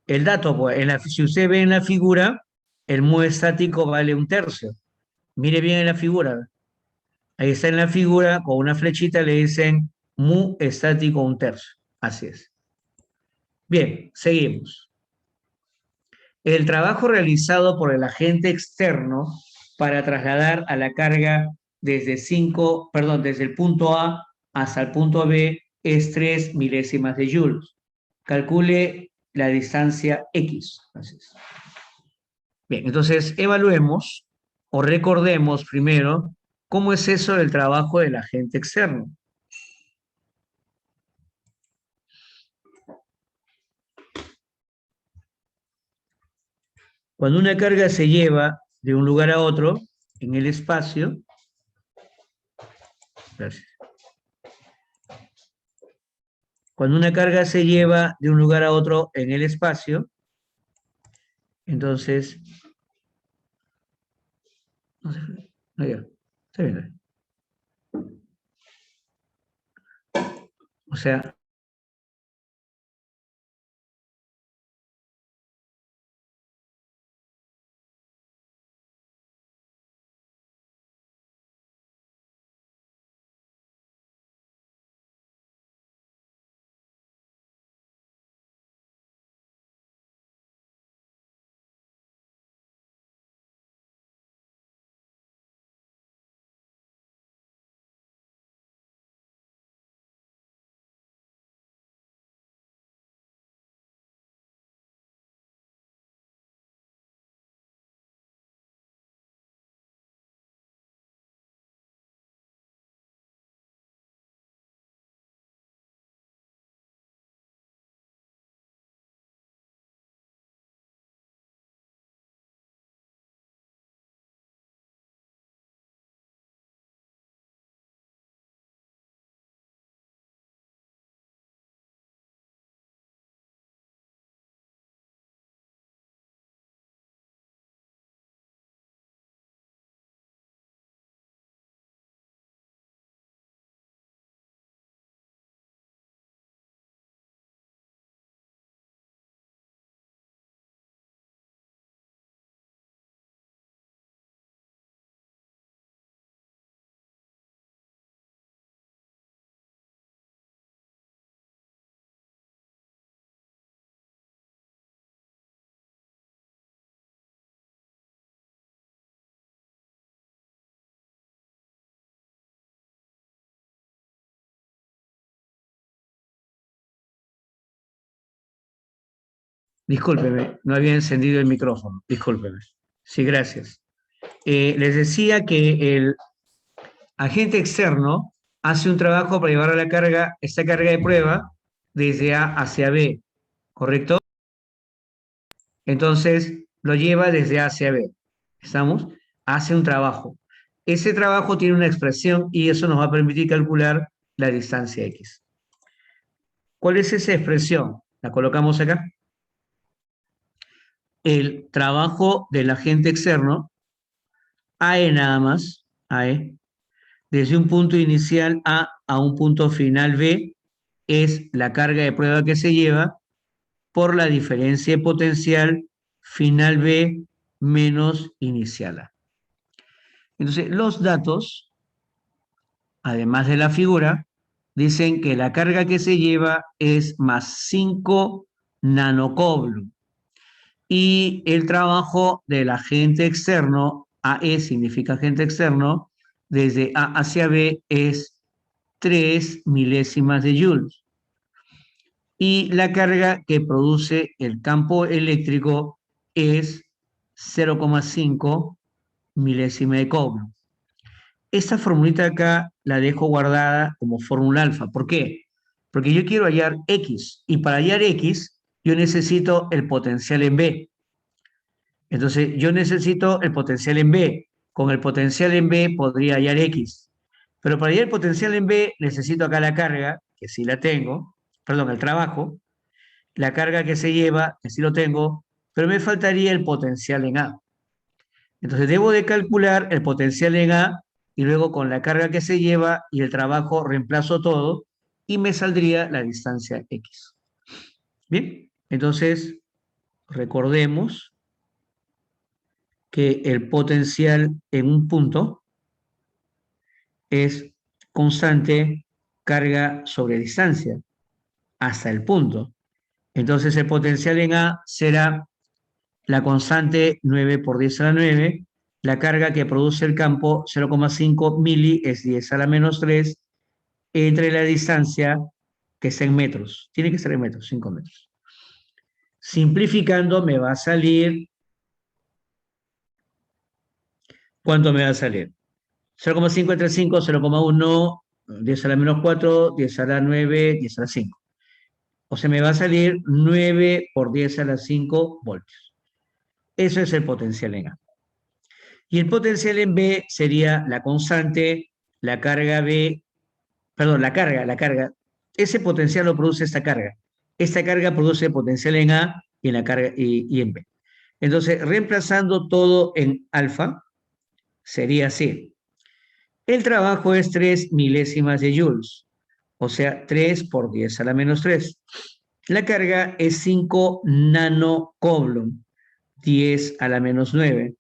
A: El dato, pues, si usted ve en la figura, el mu estático vale 1/3. Mire bien en la figura. Ahí está en la figura, con una flechita le dicen mu estático 1/3. Así es. Bien, seguimos. El trabajo realizado por el agente externo para trasladar a la carga desde el punto A hasta el punto B es 3 milésimas de joules. Calcule la distancia X. Entonces, bien, entonces evaluemos o recordemos primero cómo es eso del trabajo del agente externo. Cuando una carga se lleva de un lugar a otro en el espacio, gracias. Cuando una carga se lleva de un lugar a otro en el espacio, entonces, no sé, no, ya, está bien. O sea, discúlpeme, no había encendido el micrófono, discúlpeme. Sí, gracias. Les decía que el agente externo hace un trabajo para llevar a la carga, esta carga de prueba, desde A hacia B, ¿correcto? Entonces, lo lleva desde A hacia B. ¿Estamos? Hace un trabajo. Ese trabajo tiene una expresión y eso nos va a permitir calcular la distancia X. ¿Cuál es esa expresión? La colocamos acá. El trabajo del agente externo, AE nada más, AE, desde un punto inicial A un punto final B, es la carga de prueba que se lleva por la diferencia de potencial final B menos inicial A. Entonces, los datos, además de la figura, dicen que la carga que se lleva es más 5 nanocoulomb y el trabajo del agente externo, AE significa agente externo, desde A hacia B es 3 milésimas de joules. Y la carga que produce el campo eléctrico es 0,5 milésima de coulomb. Esta formulita acá la dejo guardada como fórmula alfa. ¿Por qué? Porque yo quiero hallar X y para hallar X yo necesito el potencial en B. Entonces yo necesito el potencial en B. Con el potencial en B podría hallar X. Pero para hallar el potencial en B necesito acá la carga, que sí la tengo, perdón, el trabajo, la carga que se lleva, que sí lo tengo, pero me faltaría el potencial en A. Entonces debo de calcular el potencial en A y luego con la carga que se lleva y el trabajo reemplazo todo y me saldría la distancia X. Bien, entonces recordemos que el potencial en un punto es constante carga sobre distancia hasta el punto. Entonces el potencial en A será la constante 9 por 10 a la 9, la carga que produce el campo 0,5 mili es 10 a la menos 3 entre la distancia que está en metros. Tiene que ser en metros, 5 metros. Simplificando me va a salir, ¿cuánto me va a salir? 0,5 entre 5, 0,1, 10 a la menos 4, 10 a la 9, 10 a la 5. O sea, me va a salir 9 por 10 a la 5 voltios. Eso es el potencial en A. Y el potencial en B sería la constante, la carga B, perdón, la carga. Ese potencial lo produce esta carga. Esta carga produce potencial en A y en, la carga, y en B. Entonces, reemplazando todo en alfa, sería así. El trabajo es 3 milésimas de joules, o sea, 3 por 10 a la menos 3. La carga es 5 nanocoulomb, 10 a la menos 9.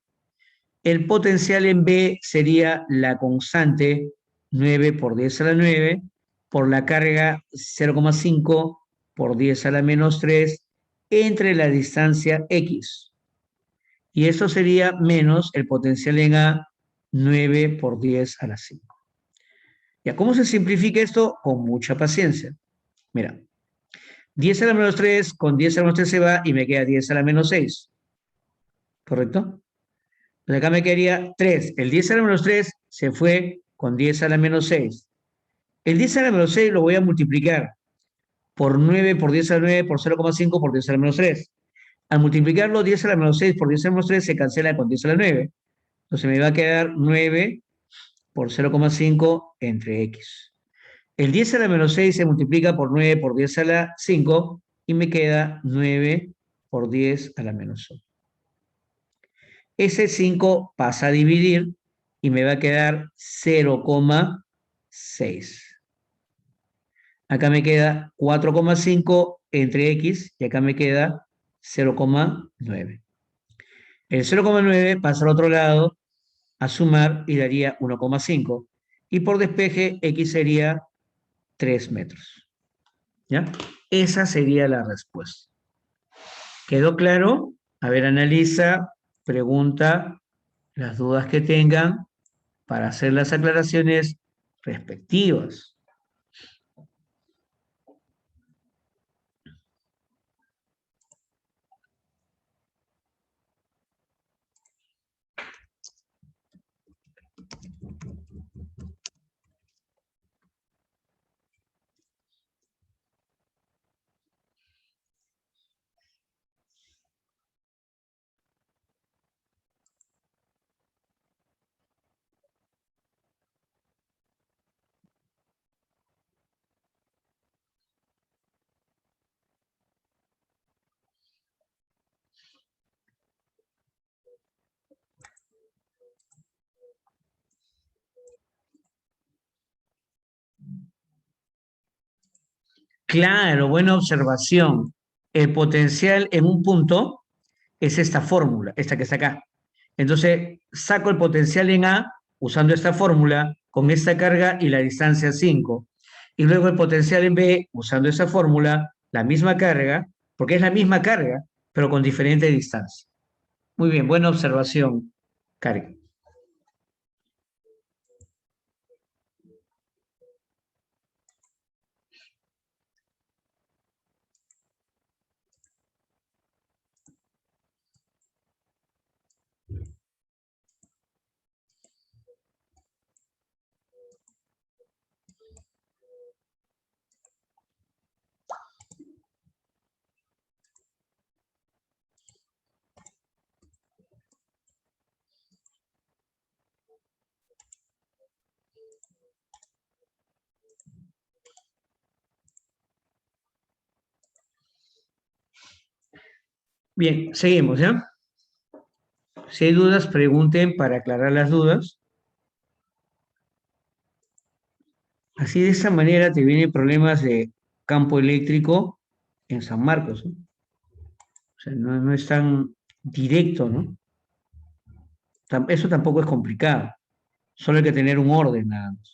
A: El potencial en B sería la constante 9 por 10 a la 9 por la carga 0,5 por 10 a la menos 3 entre la distancia X. Y eso sería menos el potencial en A 9 por 10 a la 5. ¿Ya cómo se simplifica esto? Con mucha paciencia. Mira, 10 a la menos 3 con 10 a la menos 3 se va y me queda 10 a la menos 6. ¿Correcto? Entonces acá me quedaría 3. El 10 a la menos 3 se fue con 10 a la menos 6. El 10 a la menos 6 lo voy a multiplicar por 9 por 10 a la 9 por 0,5 por 10 a la menos 3. Al multiplicarlo 10 a la menos 6 por 10 a la menos 3 se cancela con 10 a la 9. Entonces me va a quedar 9 por 0,5 entre X. El 10 a la menos 6 se multiplica por 9 por 10 a la 5 y me queda 9 por 10 a la menos 1. Ese 5 pasa a dividir y me va a quedar 0,6. Acá me queda 4,5 entre X y acá me queda 0,9. El 0,9 pasa al otro lado a sumar y daría 1,5. Y por despeje X sería 3 metros. ¿Ya? Esa sería la respuesta. ¿Quedó claro? A ver, analiza, pregunta las dudas que tengan para hacer las aclaraciones respectivas. Claro, buena observación. El potencial en un punto es esta fórmula, esta que está acá. Entonces, saco el potencial en A usando esta fórmula con esta carga y la distancia 5. Y luego el potencial en B usando esa fórmula, la misma carga, porque es la misma carga, pero con diferente distancia. Muy bien, buena observación, Karen. Bien, seguimos, ¿ya? Si hay dudas, pregunten para aclarar las dudas. Así de esa manera te vienen problemas de campo eléctrico en San Marcos, ¿no? O sea, no es tan directo, ¿no? Eso tampoco es complicado. Solo hay que tener un orden nada más.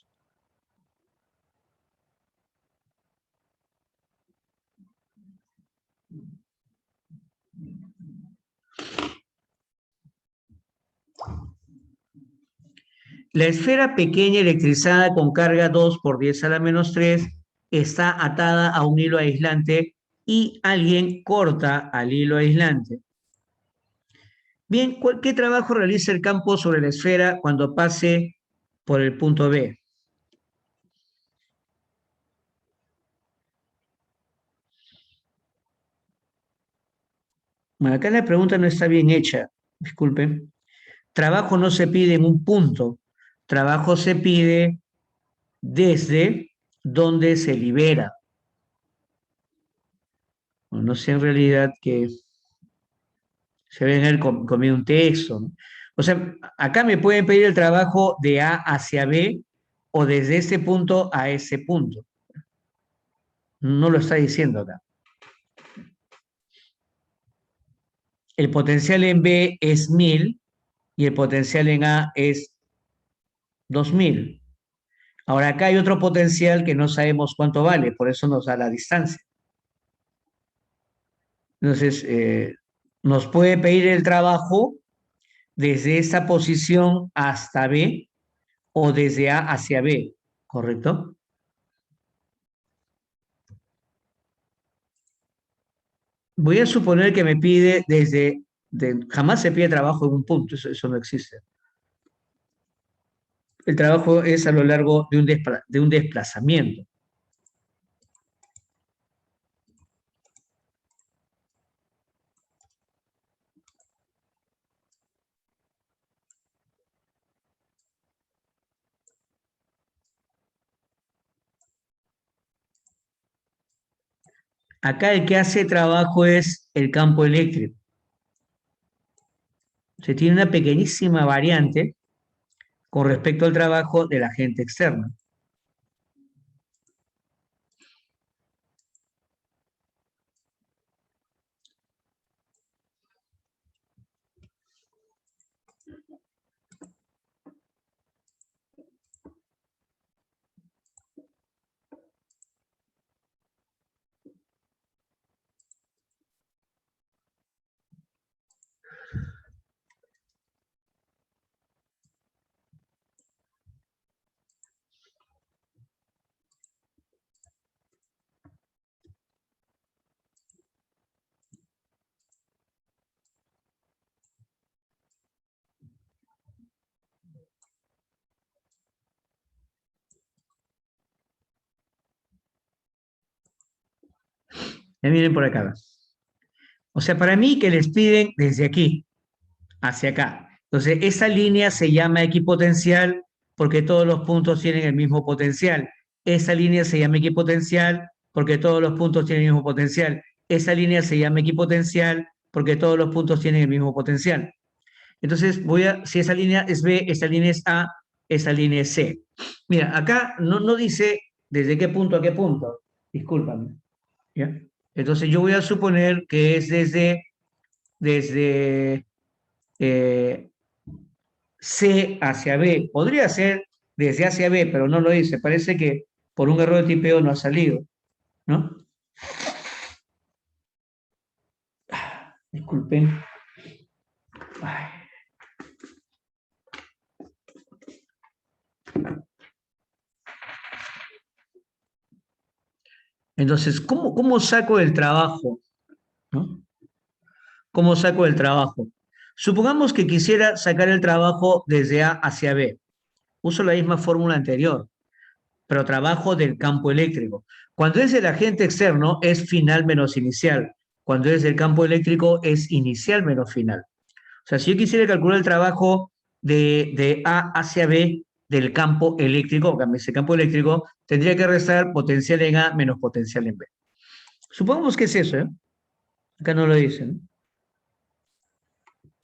A: La esfera pequeña electrizada con carga 2 por 10 a la menos 3 está atada a un hilo aislante y alguien corta al hilo aislante. Bien, ¿qué trabajo realiza el campo sobre la esfera cuando pase por el punto B? Bueno, acá la pregunta no está bien hecha, disculpen. Trabajo no se pide en un punto, trabajo se pide desde donde se libera. Bueno, no sé en realidad que se debe haber comido un texto, ¿no? O sea, acá me pueden pedir el trabajo de A hacia B o desde ese punto a ese punto. No lo está diciendo acá. El potencial en B es 1000 y el potencial en A es 2000. Ahora acá hay otro potencial que no sabemos cuánto vale, por eso nos da la distancia. Entonces, nos puede pedir el trabajo desde esta posición hasta B o desde A hacia B, ¿correcto? Voy a suponer que me pide jamás se pide trabajo en un punto, eso no existe. El trabajo es a lo largo de un desplazamiento. Acá el que hace trabajo es el campo eléctrico. Se tiene una pequeñísima variante con respecto al trabajo del agente externo. Ya miren por acá. O sea, para mí que les piden desde aquí hacia acá. Entonces, esa línea se llama equipotencial porque todos los puntos tienen el mismo potencial. Esa línea se llama equipotencial porque todos los puntos tienen el mismo potencial. Esa línea se llama equipotencial porque todos los puntos tienen el mismo potencial. Entonces, si esa línea es B, esa línea es A, esa línea es C. Mira, acá no dice desde qué punto a qué punto. Discúlpame. ¿ya? Entonces yo voy a suponer que es desde eh, C hacia B. Podría ser desde A hacia B, pero no lo hice. Parece que por un error de tipeo no ha salido, ¿no? Disculpen. Ay. Entonces, ¿cómo saco el trabajo? ¿No? ¿Cómo saco el trabajo? Supongamos que quisiera sacar el trabajo desde A hacia B. Uso la misma fórmula anterior, pero trabajo del campo eléctrico. Cuando es del agente externo, es final menos inicial. Cuando es del campo eléctrico, es inicial menos final. O sea, si yo quisiera calcular el trabajo de A hacia B del campo eléctrico, ese campo eléctrico, tendría que restar potencial en A menos potencial en B. Supongamos que es eso, ¿eh? Acá no lo dicen.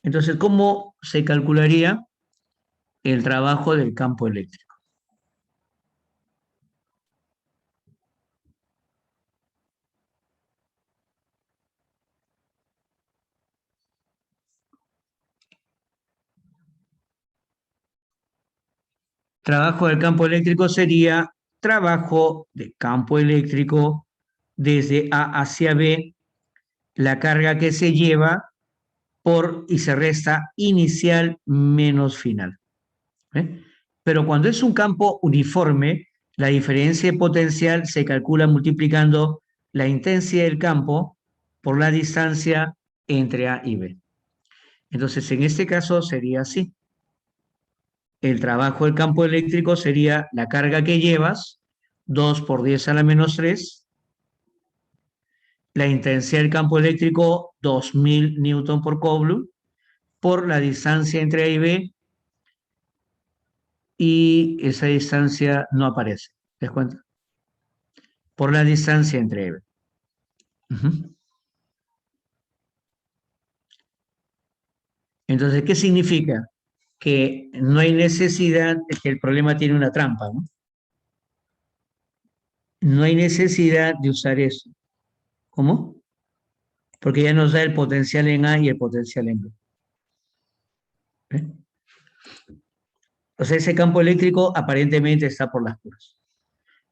A: Entonces, ¿cómo se calcularía el trabajo del campo eléctrico? Trabajo del campo eléctrico sería trabajo de campo eléctrico desde A hacia B, la carga que se lleva por y se resta inicial menos final. ¿Eh? Pero cuando es un campo uniforme, la diferencia de potencial se calcula multiplicando la intensidad del campo por la distancia entre A y B. Entonces, en este caso sería así. El trabajo del campo eléctrico sería la carga que llevas, 2 por 10 a la menos 3, la intensidad del campo eléctrico, 2000 newton por coulomb, por la distancia entre A y B, y esa distancia no aparece. ¿Te das cuenta? Por la distancia entre A y B. Ujú. Entonces, ¿qué significa? Que no hay necesidad, que el problema tiene una trampa, ¿no? No hay necesidad de usar eso. ¿Cómo? Porque ya nos da el potencial en A y el potencial en B. ¿Eh? O sea, ese campo eléctrico aparentemente está por las puras.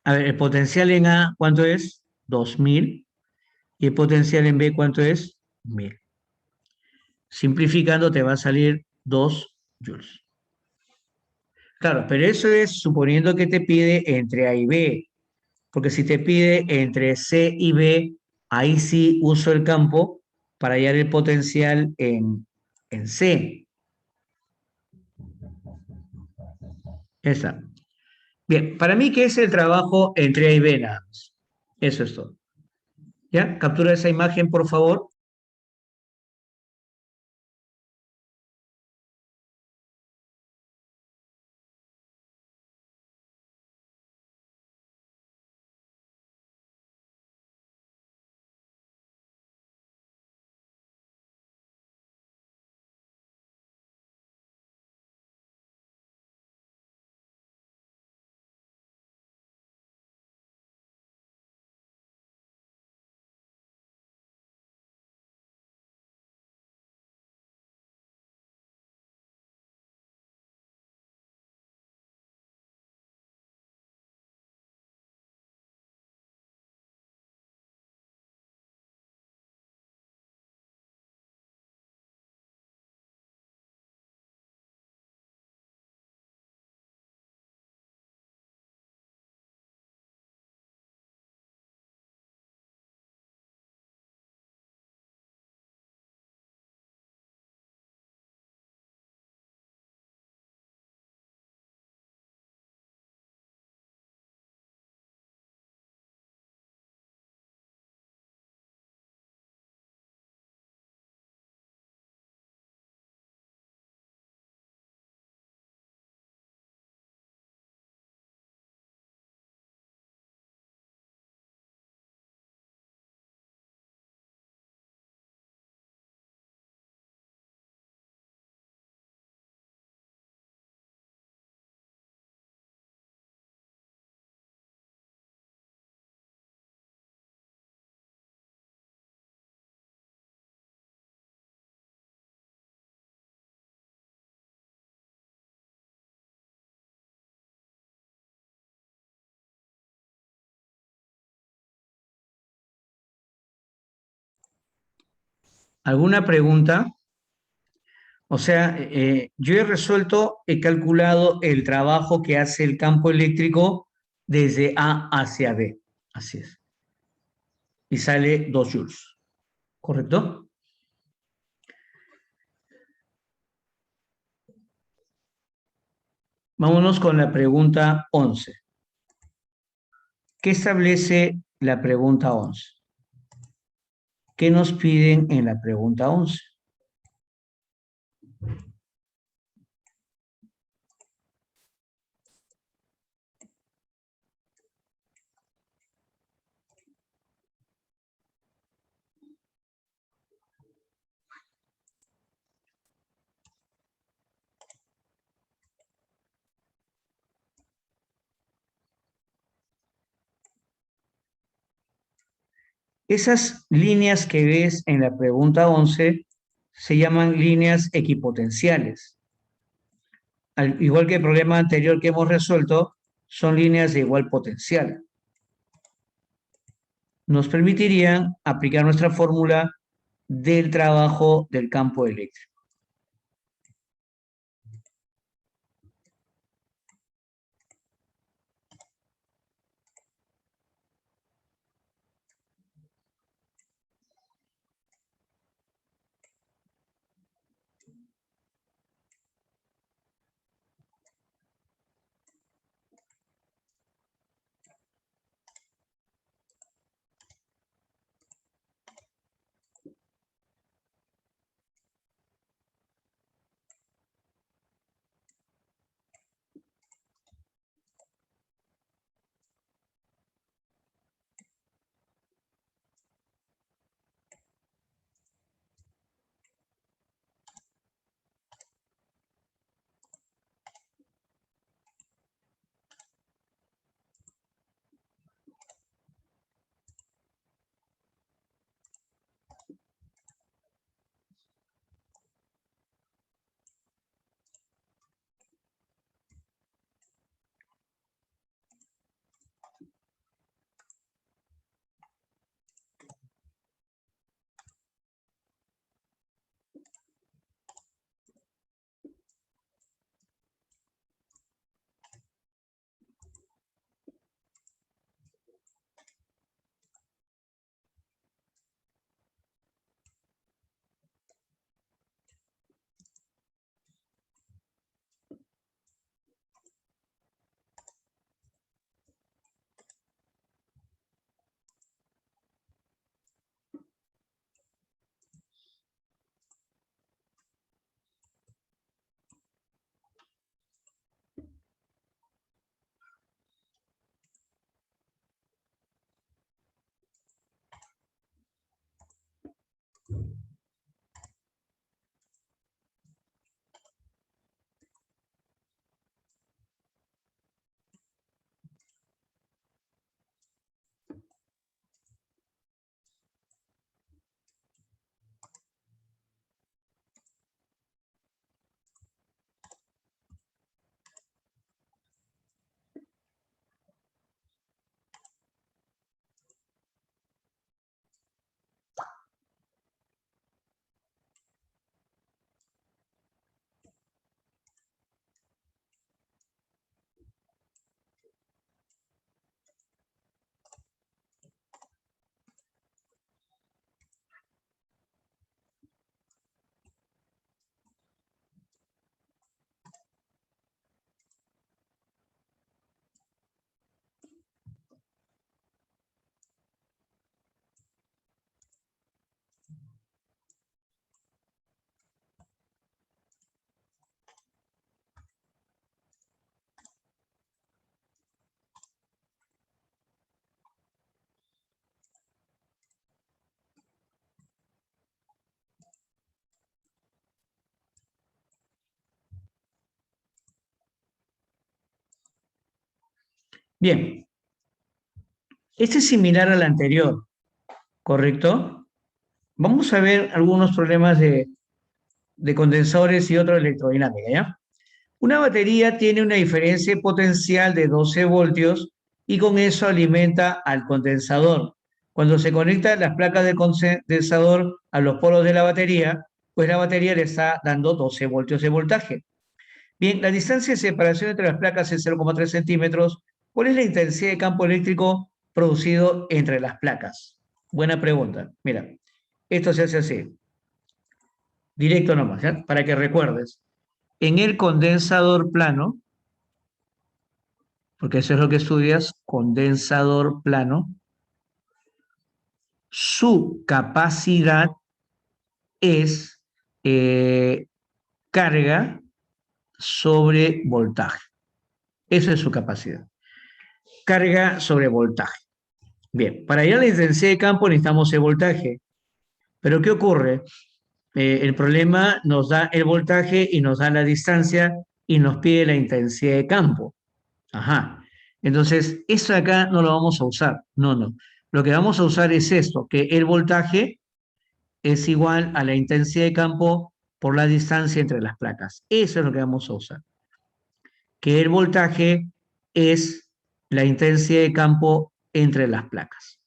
A: A ver, el potencial en A, ¿cuánto es? 2000. Y el potencial en B, ¿cuánto es? 1000. Simplificando te va a salir 2 joules. Claro, pero eso es suponiendo que te pide entre A y B, porque si te pide entre C y B, ahí sí uso el campo para hallar el potencial en C. Esa. Bien, para mí, ¿qué es el trabajo entre A y B nada más? Eso es todo. ¿Ya? Captura esa imagen, por favor. ¿Alguna pregunta? O sea, yo he resuelto, he calculado el trabajo que hace el campo eléctrico desde A hacia B. Así es. Y sale 2 joules. ¿Correcto? Vámonos con la pregunta 11. ¿Qué establece la pregunta 11? ¿Qué nos piden en la pregunta 11? Esas líneas que ves en la pregunta 11 se llaman líneas equipotenciales. Al igual que el problema anterior que hemos resuelto, son líneas de igual potencial. Nos permitirían aplicar nuestra fórmula del trabajo del campo eléctrico. Bien, este es similar al anterior, ¿correcto? Vamos a ver algunos problemas de condensadores y otro de electrodinámica, ¿ya? Una batería tiene una diferencia potencial de 12 voltios y con eso alimenta al condensador. Cuando se conectan las placas del condensador a los polos de la batería, pues la batería le está dando 12 voltios de voltaje. Bien, la distancia de separación entre las placas es 0,3 centímetros. ¿Cuál es la intensidad de campo eléctrico producido entre las placas? Buena pregunta. Mira, esto se hace así, directo nomás, ¿ya? Para que recuerdes. En el condensador plano, porque eso es lo que estudias, condensador plano, su capacidad es carga sobre voltaje. Esa es su capacidad. Carga sobre voltaje. Bien, para ir a la intensidad de campo necesitamos el voltaje. Pero ¿qué ocurre? El problema nos da el voltaje y nos da la distancia y nos pide la intensidad de campo. Ajá. Entonces, esto de acá no lo vamos a usar. No, no. Lo que vamos a usar es esto, que el voltaje es igual a la intensidad de campo por la distancia entre las placas. Eso es lo que vamos a usar. Que el voltaje es la intensidad de campo entre las placas.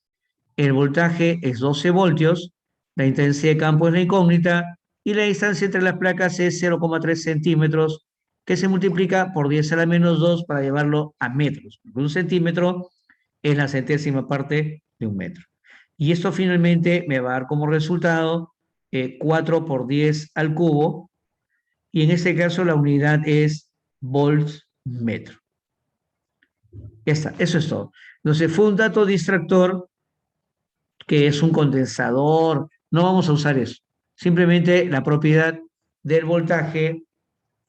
A: El voltaje es 12 voltios, la intensidad de campo es la incógnita y la distancia entre las placas es 0,3 centímetros, que se multiplica por 10 a la menos 2 para llevarlo a metros. Un centímetro es la centésima parte de un metro. Y esto finalmente me va a dar como resultado 4 por 10 al cubo, y en este caso la unidad es volts metro. Ya está, eso es todo. Entonces fue un dato distractor que es un condensador, no vamos a usar eso. Simplemente la propiedad del voltaje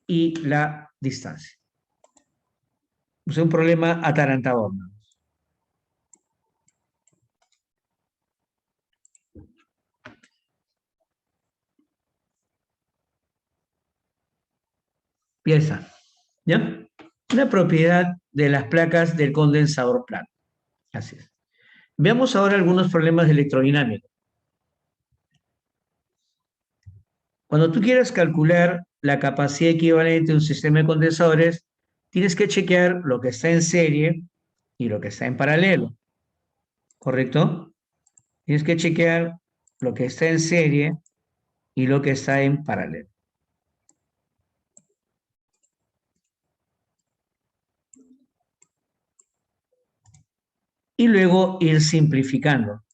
A: y la distancia. Es un problema atarantador, ¿no? Piensa, ¿ya? La propiedad de las placas del condensador plano. Así es. Veamos ahora algunos problemas de electrodinámica. Cuando tú quieras calcular la capacidad equivalente de un sistema de condensadores, tienes que chequear lo que está en serie y lo que está en paralelo, ¿correcto? Tienes que chequear lo que está en serie y lo que está en paralelo. Y luego ir simplificando,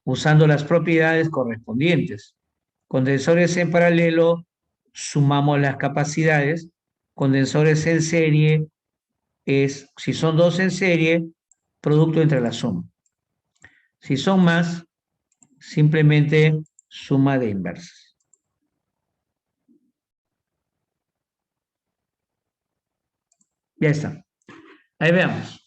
A: usando las propiedades correspondientes. Condensores en paralelo, sumamos las capacidades. Condensores en serie es, si son dos en serie, producto entre la suma. Si son más, simplemente suma de inversas. Ya está. Ahí veamos.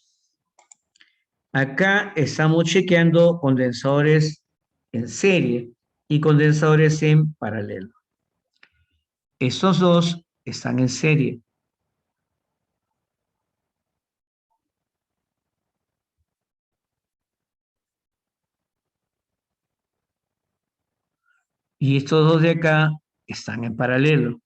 A: Acá estamos chequeando condensadores en serie y condensadores en paralelo. Estos dos están en serie. Y estos dos de acá están en paralelo.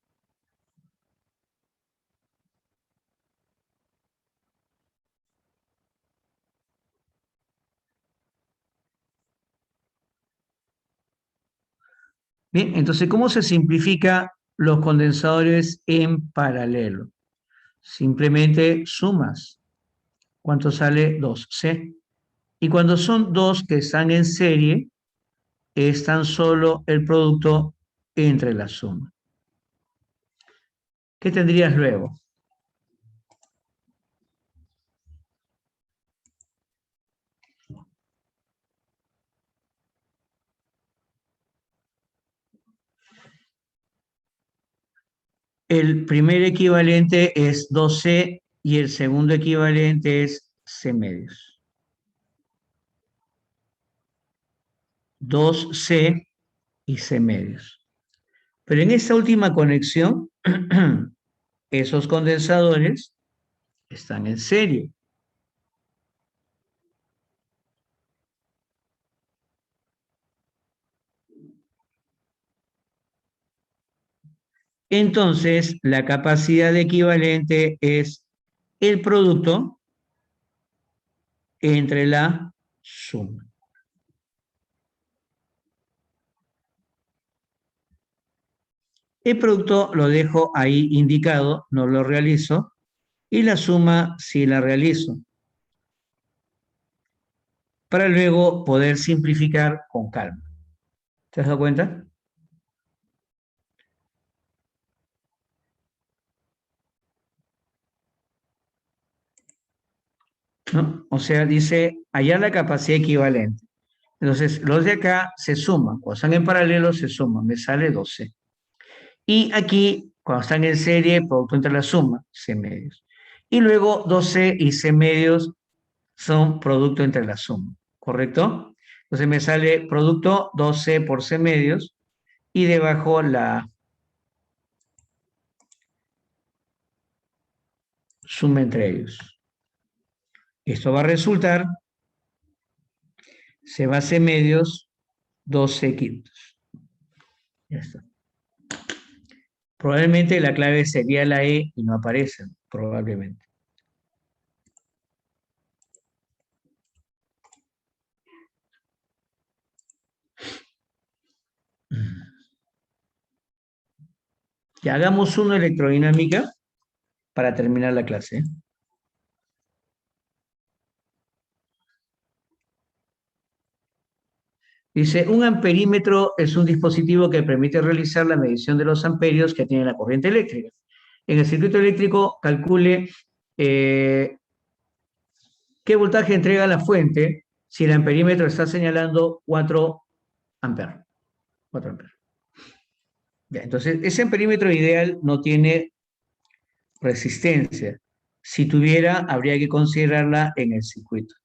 A: Bien, entonces, ¿cómo se simplifica los condensadores en paralelo? Simplemente sumas. ¿Cuánto sale? 2C. Y cuando son dos que están en serie, es tan solo el producto entre la suma. ¿Qué tendrías luego? El primer equivalente es 2C y el segundo equivalente es C medios. 2C y C medios. Pero en esta última conexión, esos condensadores están en serie. Entonces, la capacidad equivalente es el producto entre la suma. El producto lo dejo ahí indicado, no lo realizo, y la suma sí la realizo, para luego poder simplificar con calma. ¿Te has dado cuenta? ¿No? O sea, dice hallar la capacidad equivalente. Entonces, los de acá se suman. Cuando están en paralelo, se suman. Me sale 12. Y aquí, cuando están en serie, producto entre la suma, C medios. Y luego 12 y C medios son producto entre la suma. ¿Correcto? Entonces me sale producto 12 por C medios y debajo la suma entre ellos. Esto va a resultar, se va a C medios 12 quintos. Ya está. Probablemente la clave sería la E y no aparece, probablemente. Ya hagamos una electrodinámica para terminar la clase. Dice, un amperímetro es un dispositivo que permite realizar la medición de los amperios que tiene la corriente eléctrica. En el circuito eléctrico, calcule qué voltaje entrega la fuente si el amperímetro está señalando 4 amperes. 4 amperes. Ya, entonces, ese amperímetro ideal no tiene resistencia. Si tuviera, habría que considerarla en el circuito.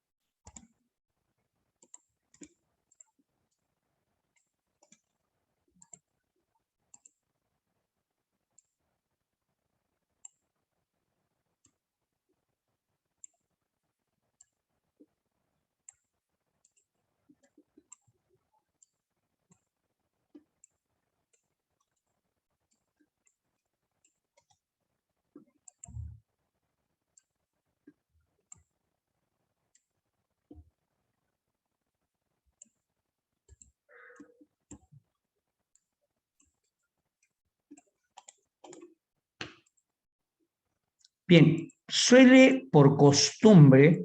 A: Bien, suele por costumbre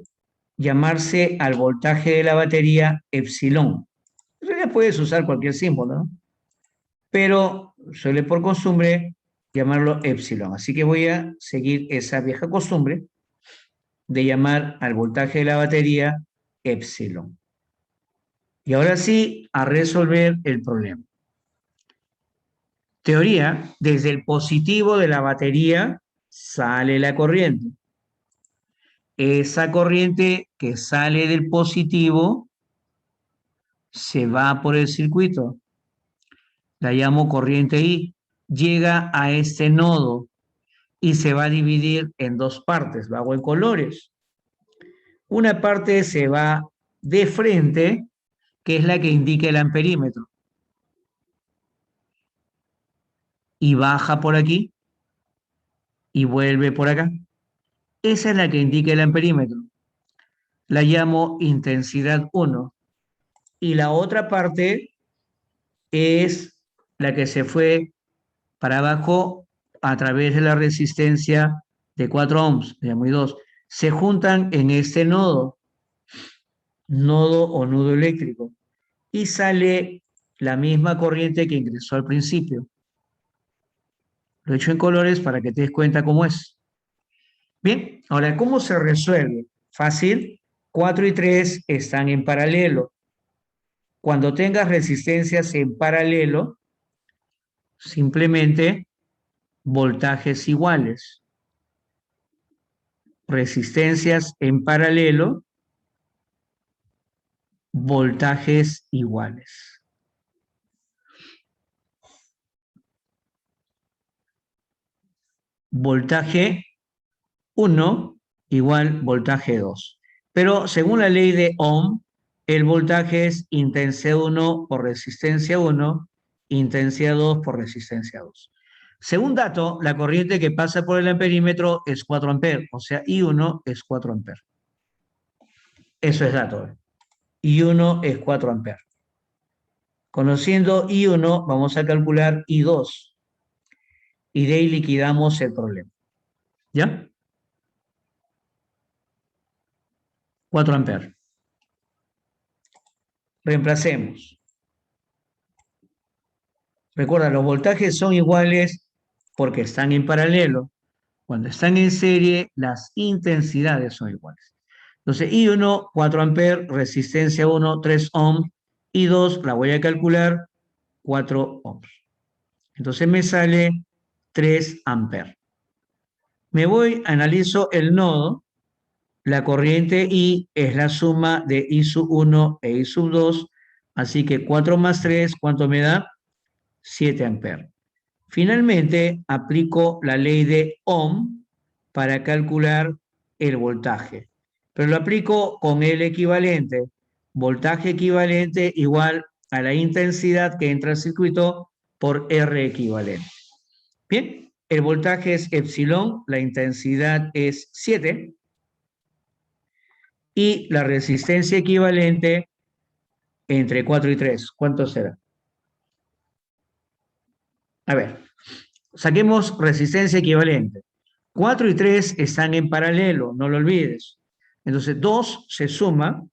A: llamarse al voltaje de la batería epsilon. En realidad puedes usar cualquier símbolo, ¿no? Pero suele por costumbre llamarlo epsilon. Así que voy a seguir esa vieja costumbre de llamar al voltaje de la batería epsilon. Y ahora sí, a resolver el problema. Teoría, desde el positivo de la batería sale la corriente. Esa corriente que sale del positivo se va por el circuito. La llamo corriente I. Llega a este nodo y se va a dividir en dos partes. Lo hago en colores. Una parte se va de frente, que es la que indica el amperímetro, y baja por aquí y vuelve por acá. Esa es la que indica el amperímetro. La llamo intensidad 1. Y la otra parte es la que se fue para abajo a través de la resistencia de 4 ohms, de muy 2. Se juntan en este nodo, nodo o nudo eléctrico, y sale la misma corriente que ingresó al principio. Lo he hecho en colores para que te des cuenta cómo es. Bien, ahora, ¿cómo se resuelve? Fácil, 4 y 3 están en paralelo. Cuando tengas resistencias en paralelo, simplemente voltajes iguales. Resistencias en paralelo, voltajes iguales. Voltaje 1 igual voltaje 2. Pero según la ley de Ohm, el voltaje es intensidad 1 por resistencia 1, intensidad 2 por resistencia 2. Según dato, la corriente que pasa por el amperímetro es 4 amperes, o sea, I1 es 4 amperes. Eso es dato. I1 es 4 amperes. Conociendo I1, vamos a calcular I2. Y de ahí liquidamos el problema. ¿Ya? 4 amperes. Reemplacemos. Recuerda, los voltajes son iguales porque están en paralelo. Cuando están en serie, las intensidades son iguales. Entonces, I1, 4 amperes, resistencia 1, 3 ohms, I2, la voy a calcular, 4 ohms. Entonces me sale 3 amperes. Me voy, analizo el nodo, la corriente I es la suma de I sub 1 e I sub 2, así que 4 más 3, ¿cuánto me da? 7 amperes. Finalmente, aplico la ley de Ohm para calcular el voltaje, pero lo aplico con el equivalente. Voltaje equivalente igual a la intensidad que entra al circuito por R equivalente. Bien, el voltaje es epsilon, la intensidad es 7 y la resistencia equivalente entre 4 y 3. ¿Cuánto será? A ver, saquemos resistencia equivalente. 4 y 3 están en paralelo, no lo olvides. Entonces 2 se suma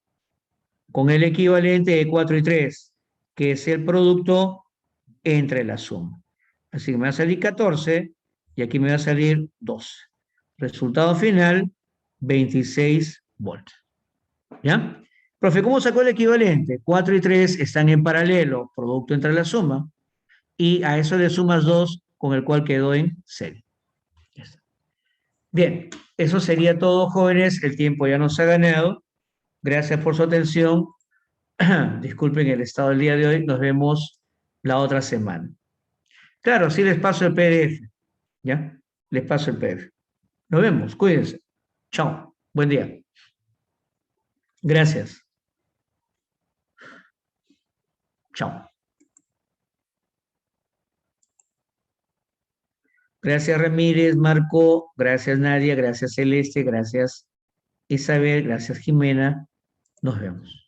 A: con el equivalente de 4 y 3, que es el producto entre la suma. Así que me va a salir 14 y aquí me va a salir 12. Resultado final, 26 volts. ¿Ya? Profe, ¿cómo sacó el equivalente? 4 y 3 están en paralelo, producto entre la suma, y a eso le sumas 2, con el cual quedó en serie. Bien, eso sería todo, jóvenes. El tiempo ya nos ha ganado. Gracias por su atención. Disculpen el estado del día de hoy. Nos vemos la otra semana. Claro, sí les paso el PDF. ¿Ya? Les paso el PDF. Nos vemos. Cuídense. Chao. Buen día. Gracias. Chao. Gracias, Ramírez, Marco. Gracias, Nadia. Gracias, Celeste. Gracias, Isabel. Gracias, Jimena. Nos vemos.